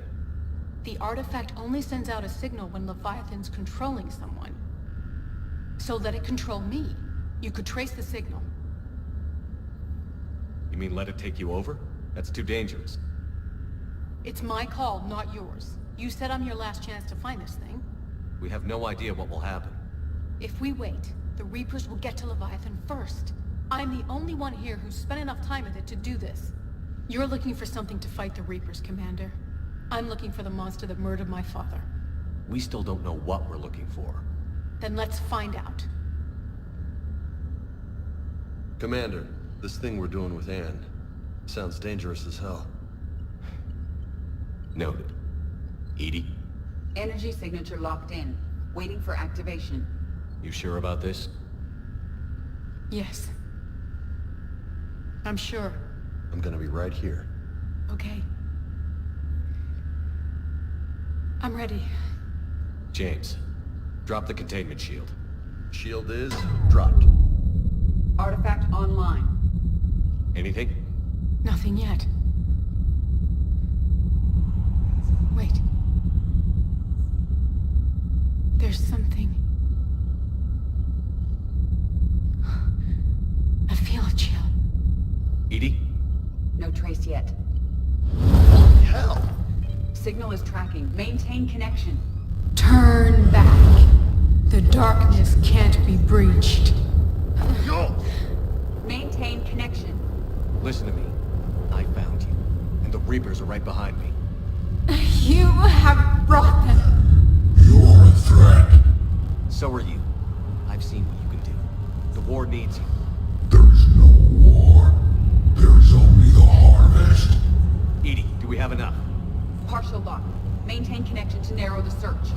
The artifact only sends out a signal when Leviathan's controlling someone. So let it control me. You could trace the signal. You mean let it take you over? That's too dangerous. It's my call, not yours. You said I'm your last chance to find this thing. We have no idea what will happen. If we wait, the Reapers will get to Leviathan first. I'm the only one here who's spent enough time with it to do this. You're looking for something to fight the Reapers, Commander. I'm looking for the monster that murdered my father. We still don't know what we're looking for. Then let's find out. Commander, this thing we're doing with Anne sounds dangerous as hell. Noted. Edie? Energy signature locked in. Waiting for activation. You sure about this? Yes. I'm sure. I'm gonna be right here. Okay. I'm ready. James, drop the containment shield. Shield is dropped. Artifact online. Anything? Nothing yet. Wait. There's something. I feel a chill. Edie? No trace yet. Hell! Signal is tracking. Maintain connection. Turn back. The darkness can't be breached. Yo! Maintain connection. Listen to me. I found you, and the Reapers are right behind me. You have brought them. You're a threat. So are you. I've seen what you can do. The war needs you. There's no war. There's only the harvest. Edie, do we have enough? Partial lock. Maintain connection to narrow the search.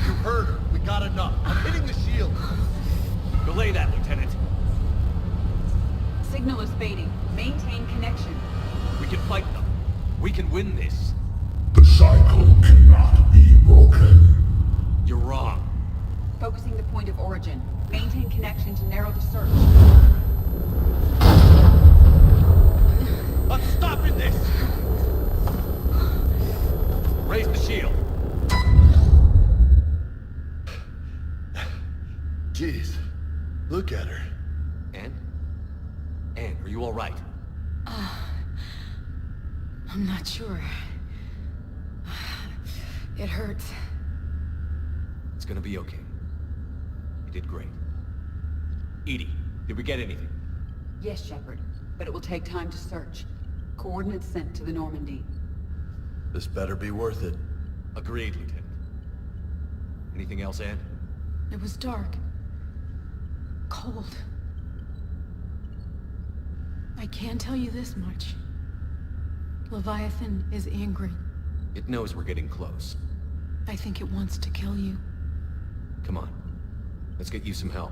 You heard her. We got enough. I'm hitting the shield. Belay that, Lieutenant. Signal is fading. Maintain connection. We can fight them. We can win this. The cycle cannot be broken. You're wrong. Focusing the point of origin. Maintain connection to narrow the search. I'm stopping this! Raise the shield. Jeez. Look at her. Anne? Anne, are you all right? I'm not sure. It hurts. It's gonna be okay. You did great. Edie, did we get anything? Yes, Shepard. But it will take time to search. Coordinates sent to the Normandy. This better be worth it. Agreed, Lieutenant. Anything else, Anne? It was dark. Cold. I can tell you this much. Leviathan is angry. It knows we're getting close. I think it wants to kill you. Come on. Let's get you some help.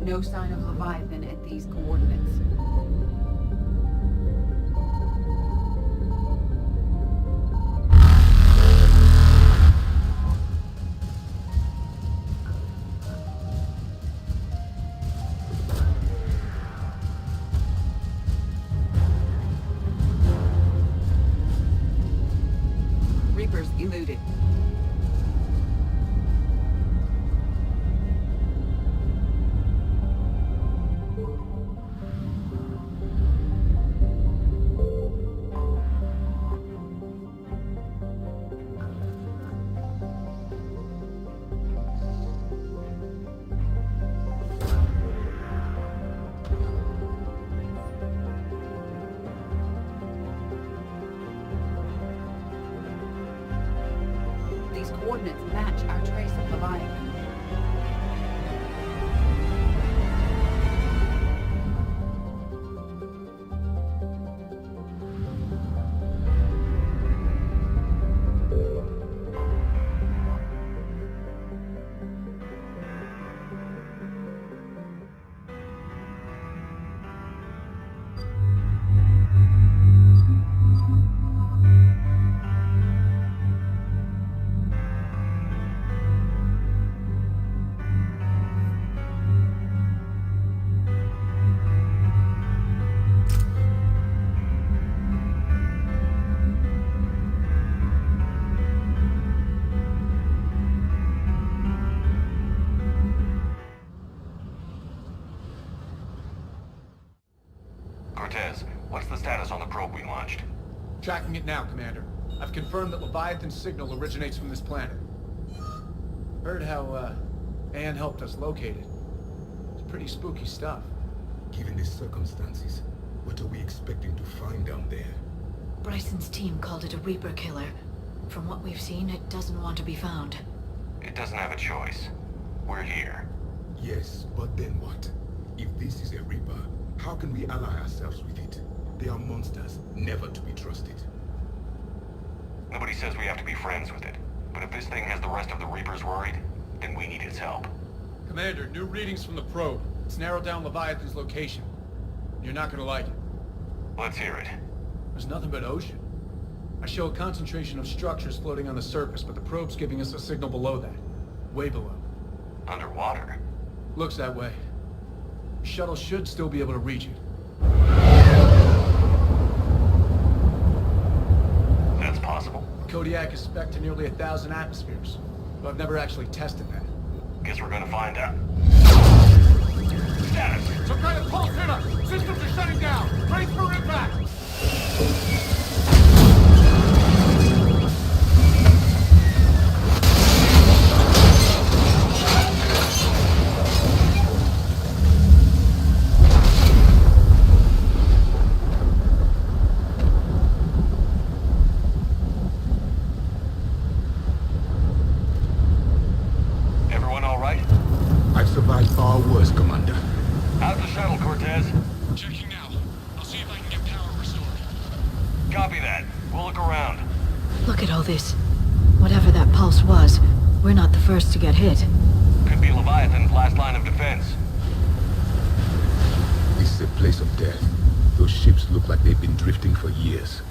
No sign of Leviathan at these coordinates. Reapers eluded. These coordinates match our trace of Leviathan. Cortez, what's the status on the probe we launched? Tracking it now, Commander. I've confirmed that Leviathan's signal originates from this planet. Heard how, Anne helped us locate it. It's pretty spooky stuff. Given the circumstances, what are we expecting to find down there? Bryson's team called it a Reaper killer. From what we've seen, it doesn't want to be found. It doesn't have a choice. We're here. Yes, but then what? If this is a Reaper, how can we ally ourselves with it? They are monsters, never to be trusted. Nobody says we have to be friends with it. But if this thing has the rest of the Reapers worried, then we need its help. Commander, new readings from the probe. It's narrowed down Leviathan's location. You're not gonna like it. Let's hear it. There's nothing but ocean. I show a concentration of structures floating on the surface, but the probe's giving us a signal below that. Way below. Underwater? Looks that way. The shuttle should still be able to reach it. That's possible. Kodiak is spec'd to nearly 1,000 atmospheres, but I've never actually tested that. Guess we're gonna find out. Status! Some kind of pulse hit us! Systems are shutting down! Brace for impact! Everyone all right? I've survived far worse, Commander. How's the shuttle, Cortez? Checking now. I'll see if I can get power restored. Copy that. We'll look around. Look at all this. Whatever that pulse was, we're not the first to get hit. Could be Leviathan's last line of defense. This is a place of death. Those ships look like they've been drifting for years.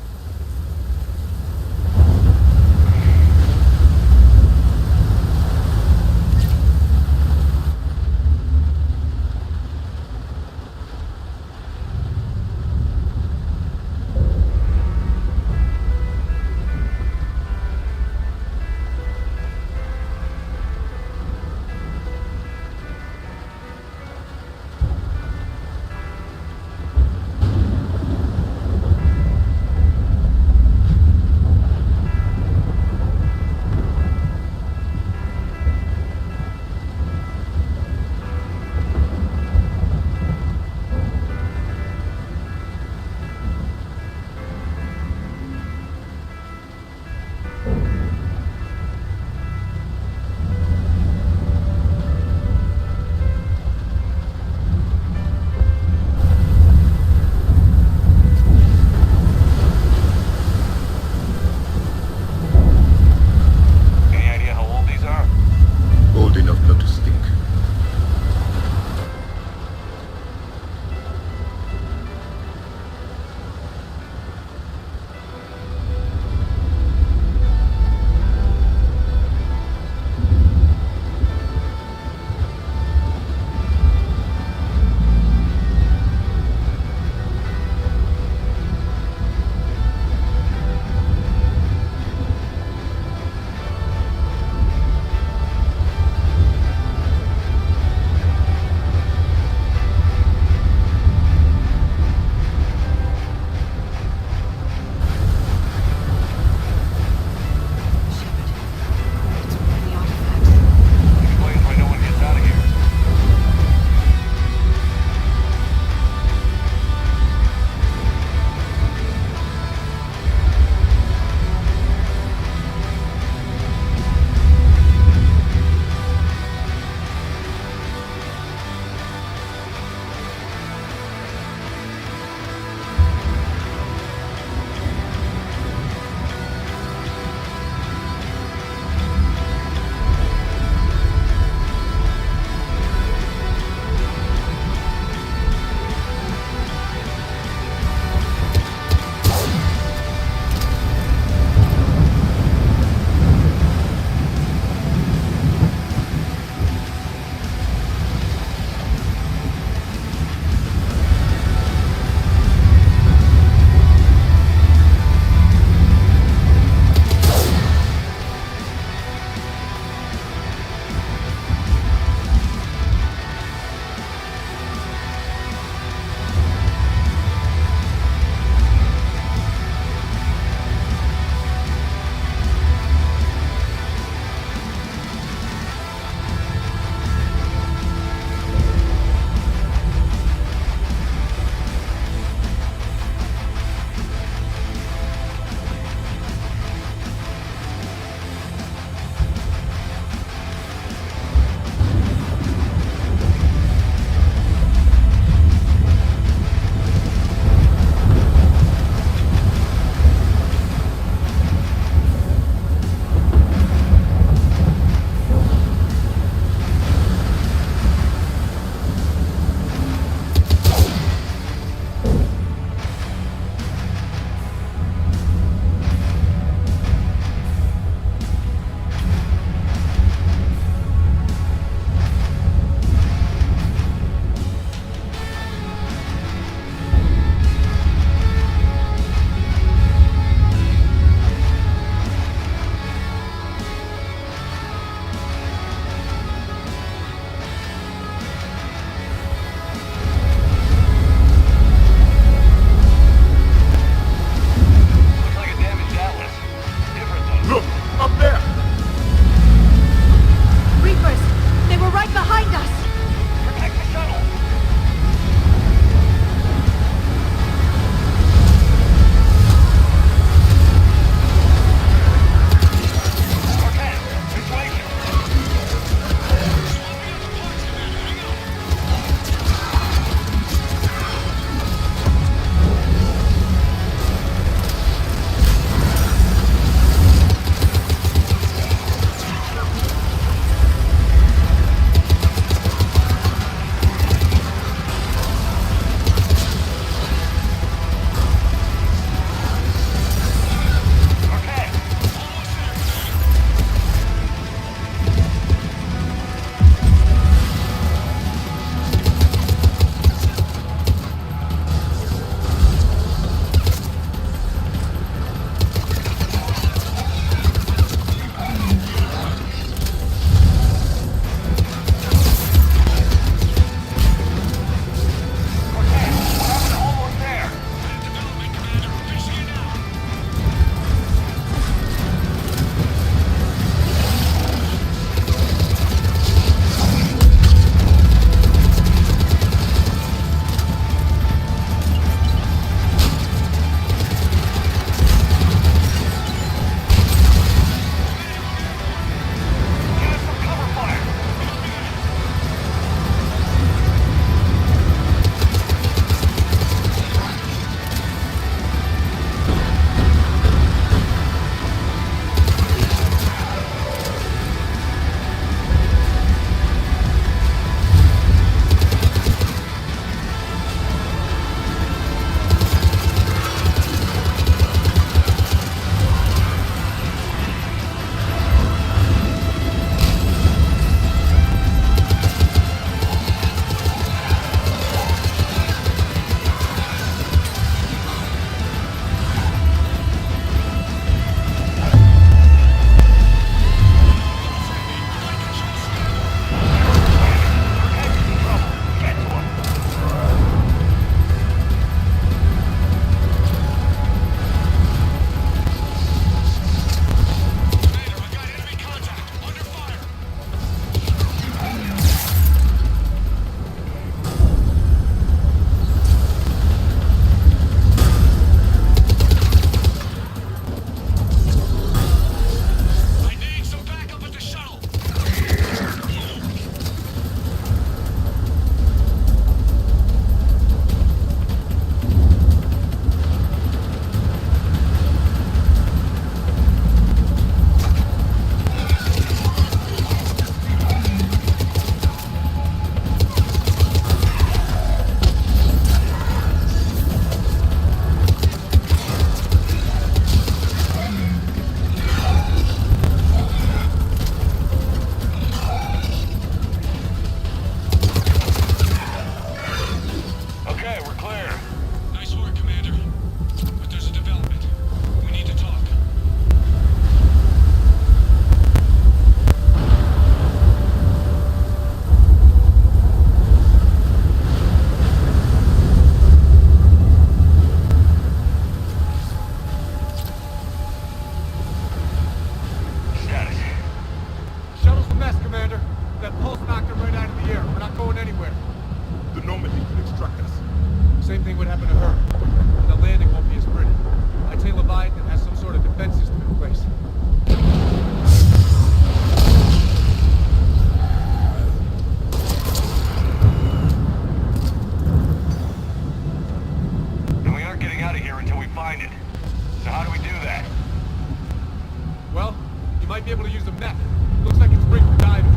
Well, you might be able to use a mech. Looks like it's rigged for diving.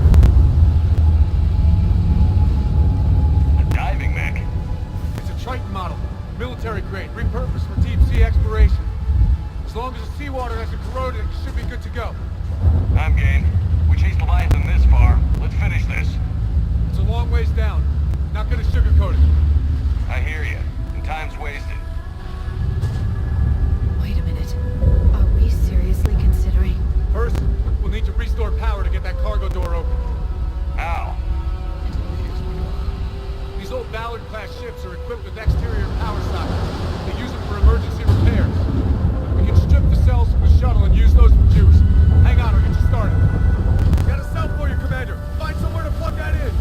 A diving mech? It's a Triton model. Military grade, repurposed for deep sea exploration. As long as the seawater hasn't corroded, it should be good to go. I'm game. We chased Leviathan this far. Let's finish this. It's a long ways down. Not gonna sugarcoat it. I hear you. And time's wasted. Wait a minute. Are we seriously considering... First, we'll need to restore power to get that cargo door open. How? These old Ballard-class ships are equipped with exterior power sockets. They use them for emergency repairs. We can strip the cells from the shuttle and use those for juice. Hang on, I'll get you started. Got a cell for you, Commander. Find somewhere to plug that in.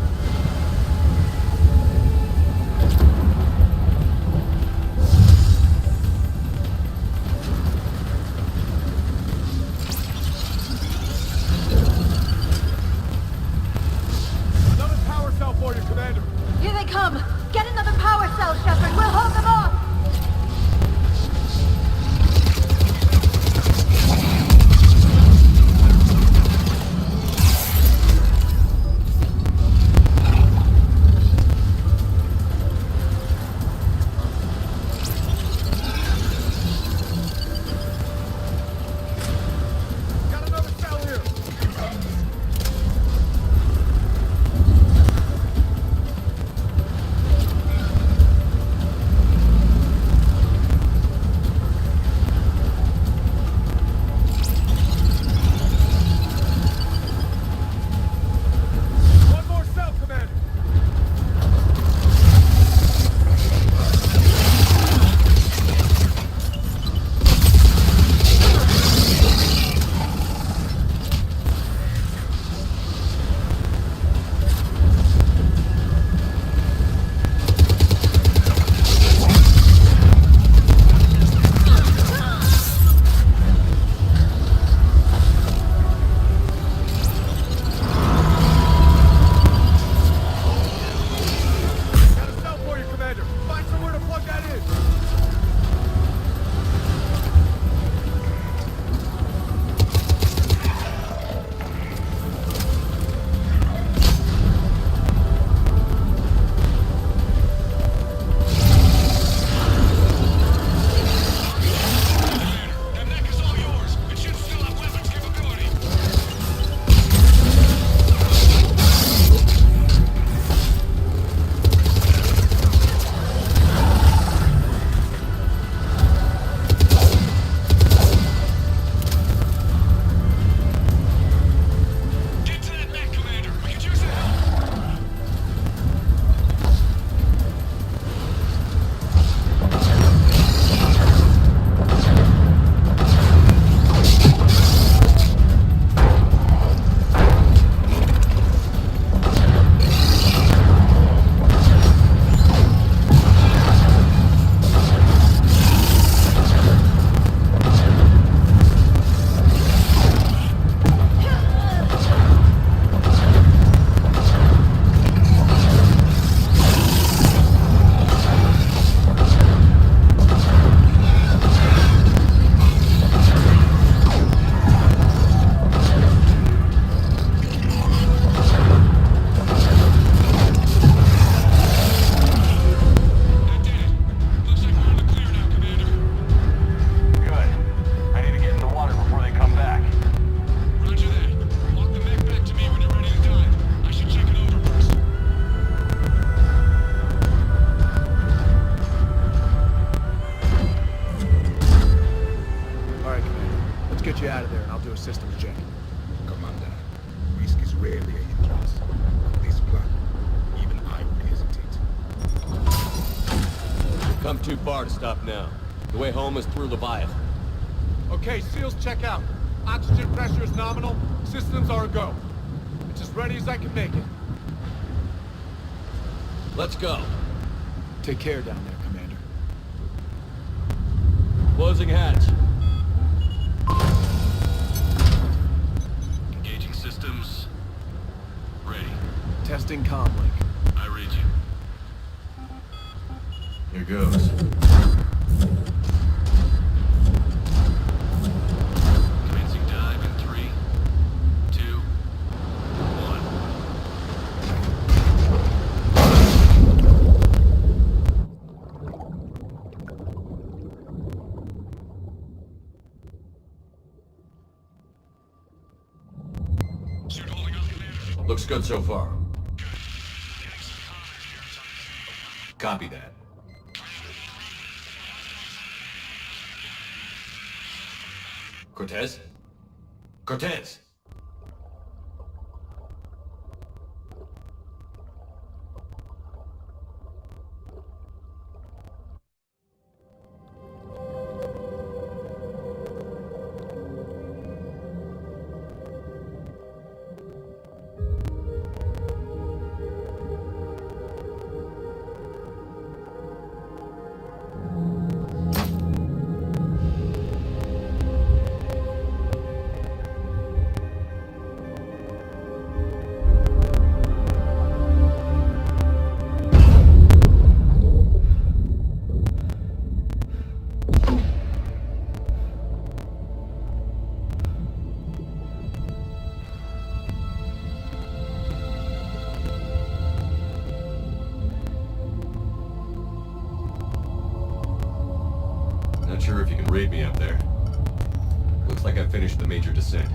Another power cell for you, Commander. Here they come! Get another power cell, Shepard! We'll hold them off! Got another cell here. One more cell, Commander. Got a cell for you, Commander. Find somewhere to plug that in. That mech is all yours. It should still have weapons capability. Get to that mech, Commander. We could use the help. That did it. Looks like we're in the clear now, Commander. Good. I need to get in the water before they come back. Roger that. Walk the mech back to me when you're ready to dive. I should check it over first. All right, Commander. Let's get you out of there, and I'll do a systems check. Commander, risk is rarely a hindrance. This plan, even I would hesitate. We've come too far to stop now. The way home is through Leviathan. Okay, SEALs check out. Oxygen pressure is nominal. Systems are a go. It's as ready as I can make it. Let's go. Take care down there, Commander. Closing hatch. Engaging systems. Ready. Testing comm link. I read you. Here goes. Commencing dive in Looks good so far. Copy that. Cortez? Cortez! Not sure if you can read me up there. Looks like I've finished the major descent.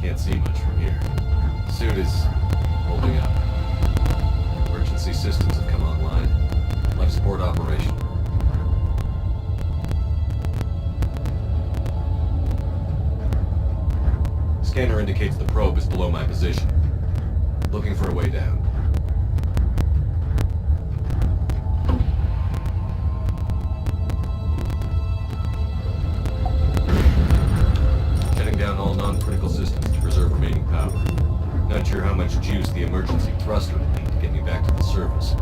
Can't see much from here. Suit is holding up. Emergency systems have come online. Life support operation. Scanner indicates the probe is below my position. Looking for a way down. Shutting down all non-critical systems to preserve remaining power. Not sure how much juice the emergency thruster would need to get me back to the surface.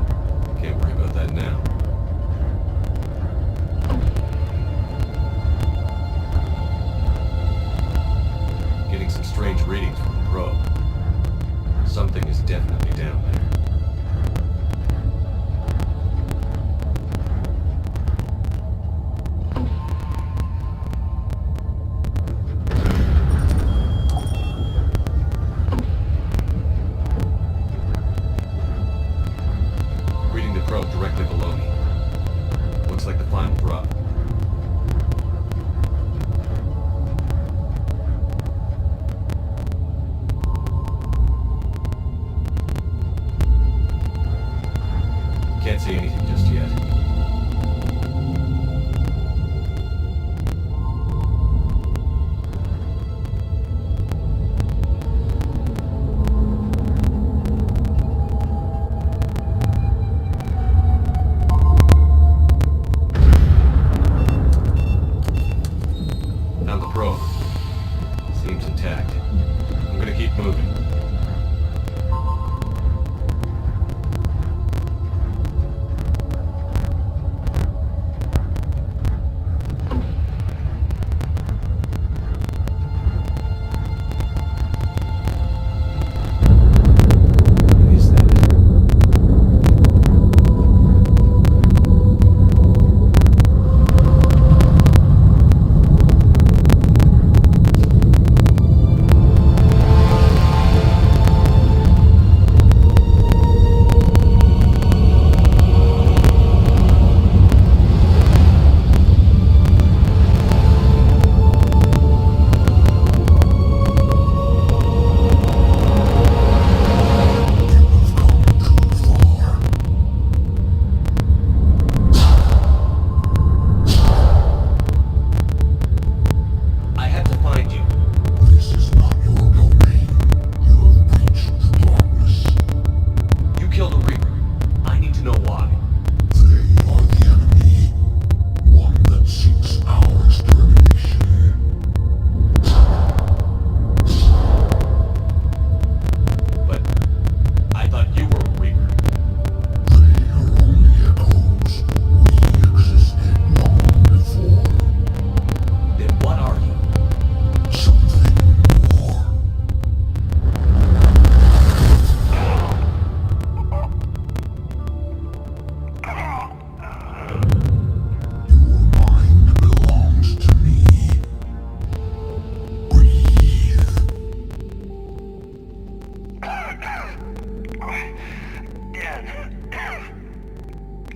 Can't worry about that now. Getting some strange readings from the probe. Something is definitely down there. Reading the probe directly below me. Looks like the final drop. Can't see anything just yet. Found the probe. Seems intact. I'm gonna keep moving.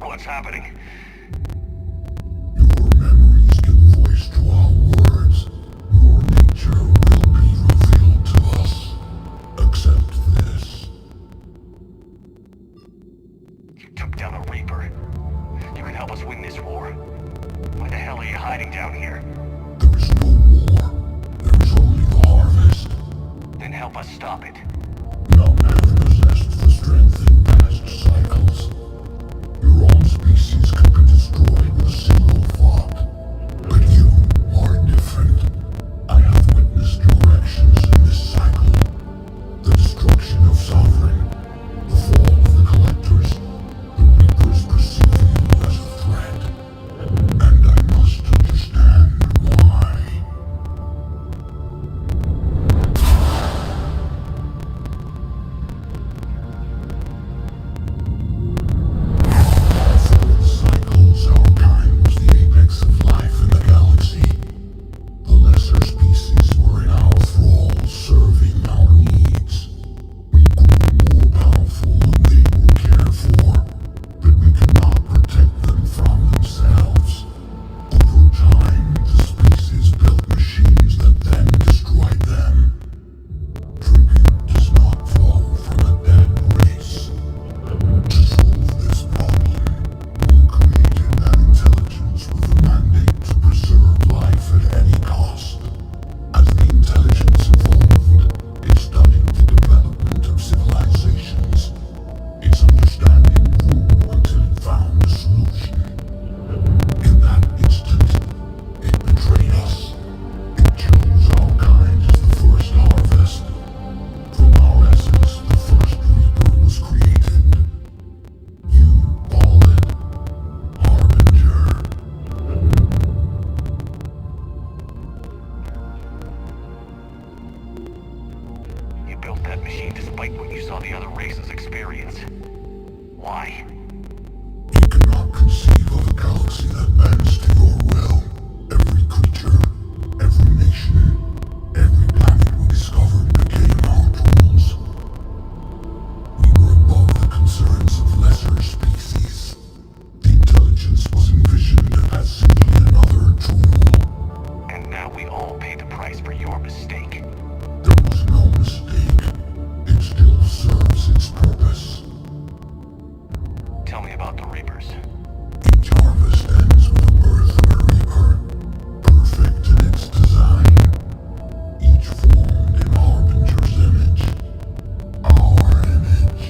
What's happening? Your memories give voice to our words. Your nature will be revealed to us. Accept this. us stop it. None have possessed the strength in past cycles. Your own species could be destroyed with a single thought. But you are different. I have witnessed your actions in this cycle. The destruction of Sovereign, the fall of the Collectors, the Reapers perceive you as a threat. And I must understand why. Cycles, our kind was the apex of life in the galaxy. The lesser species were in our thrall, serving our needs. We grew more powerful than they were cared for, but we could not protect them from themselves. Over time, the species built machines that then destroyed them. Tribute does not flow from a dead race. To solve this problem, we created an intelligence with a mandate to preserve life at any cost. As the intelligence evolved, it studied the development of civilizations. Its understanding grew until it found a solution. In that instant, it betrayed us. It chose our kind as the first harvest. From our essence, the first Reaper was created. You call it Harbinger. You built that machine despite what you saw the other races experience. Why? You cannot conceive of a galaxy that bends to your will. Every creature, every nation, every planet we discovered became our tools. We were above the concerns of lesser species. The intelligence was envisioned as simply another tool. And now we all pay the price for your mistake. There was no mistake. It still serves its purpose. Tell me about the Reapers. Each harvest ends with the birth of a Reaper, perfect in its design. Each formed in Harbinger's image. Our image.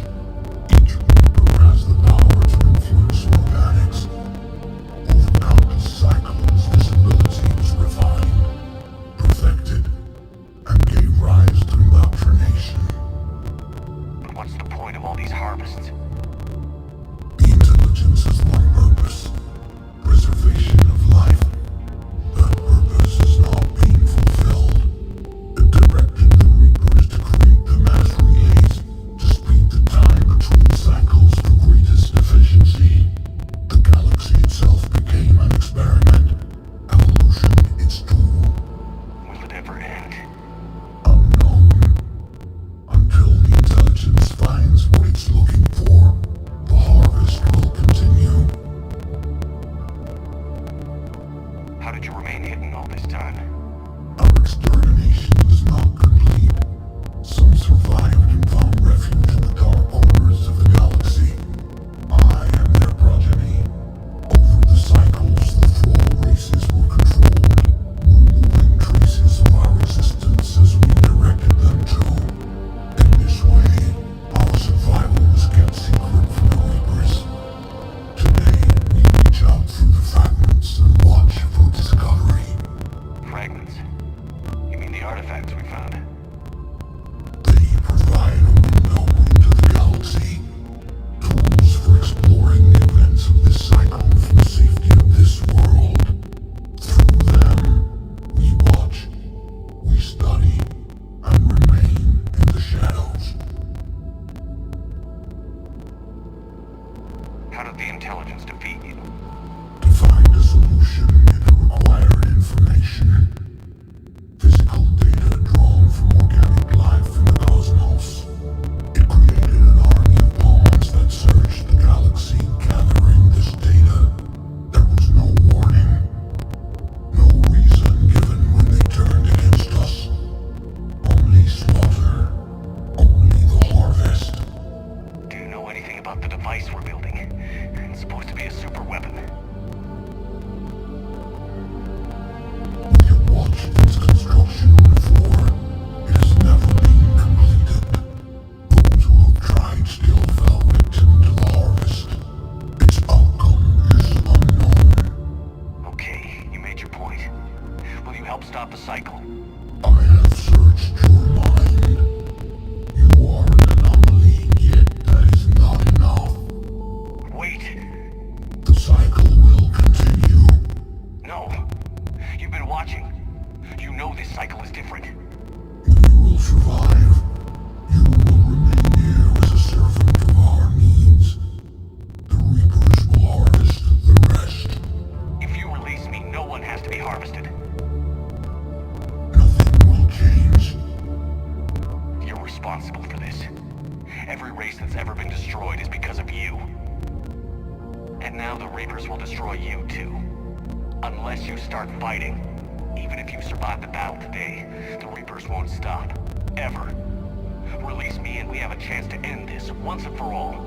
Each Reaper has the power to influence organics. Over countless cycles, this ability was refined, perfected, and gave rise to indoctrination. But what's the point of all these harvests? The intelligence has one purpose: preservation of life. That purpose is not being fulfilled. It directed the Reapers to create the mass relays to speed the time between cycles to greatest efficiency. The galaxy itself became an experiment. Evolution its tool. Will it ever end? Unknown. Until the intelligence finds what it's looking for, the harvest will continue. How did you remain hidden all this time? Our extermination was not complete. Some survived and found refuge in the dark corners of the galaxy. I am their progeny. Over the cycles, the thrall races were controlled, removing traces of our existence as we directed them to. In this way, our survival was kept secret from the Reapers. Today, we reach out through the fragments and watch for discovery. Fragments? You mean the artifacts we found? They provide a window into the galaxy. Tools for exploring the events of this cycle from the safety of this world. Through them, we watch, we study, and remain in the shadows. How did the intelligence defeat you? To find a solution, it required information. Physical data drawn from organic life in the cosmos. It created an army of pawns that searched the galaxy, gathering this data. There was no warning. No reason given when they turned against us. Only slaughter. Only the harvest. Do you know anything about the device we're building? It's supposed to be a super weapon. We every race that's ever been destroyed is because of you. And now the Reapers will destroy you too. Unless you start fighting. Even if you survive the battle today, the Reapers won't stop. Ever. Release me and we have a chance to end this once and for all.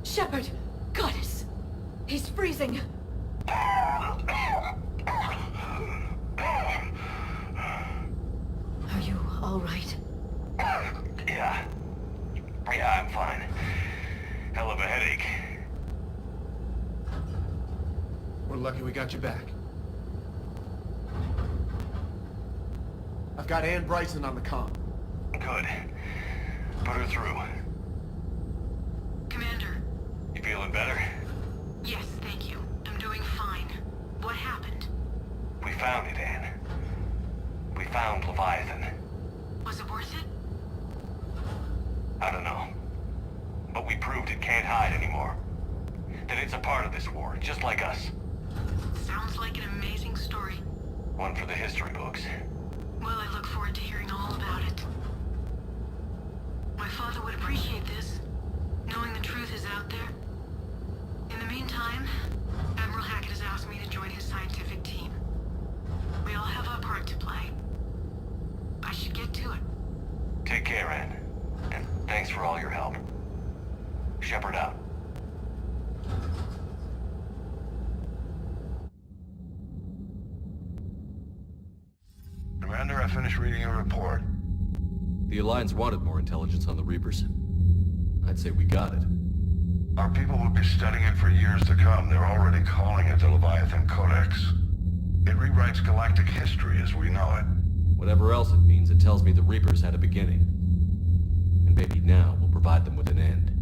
Shepard! Goddess! He's freezing! Are you all right? Yeah. Yeah, I'm fine. Hell of a headache. We're lucky we got you back. I've got Ann Bryson on the comm. Good. Put her through. Commander. You feeling better? Yes, thank you. I'm doing fine. What happened? We found it, Ann. We found Leviathan. Was it worth it? I don't know. But we proved it can't hide anymore. That it's a part of this war, just like us. Sounds like an amazing story. One for the history books. Well, I look forward to hearing all about it. My father would appreciate this, knowing the truth is out there. In the meantime, Admiral Hackett has asked me to join his scientific team. We all have our part to play. Shepard out. Commander, I finished reading your report. The Alliance wanted more intelligence on the Reapers. I'd say we got it. Our people will be studying it for years to come. They're already calling it the Leviathan Codex. It rewrites galactic history as we know it. Whatever else it means, it tells me the Reapers had a beginning. And maybe now we'll provide them with an end.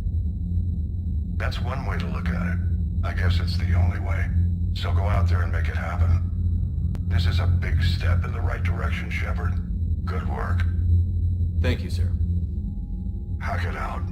That's one way to look at it. I guess it's the only way. So go out there and make it happen. This is a big step in the right direction, Shepard. Good work. Thank you, sir. Hack it out.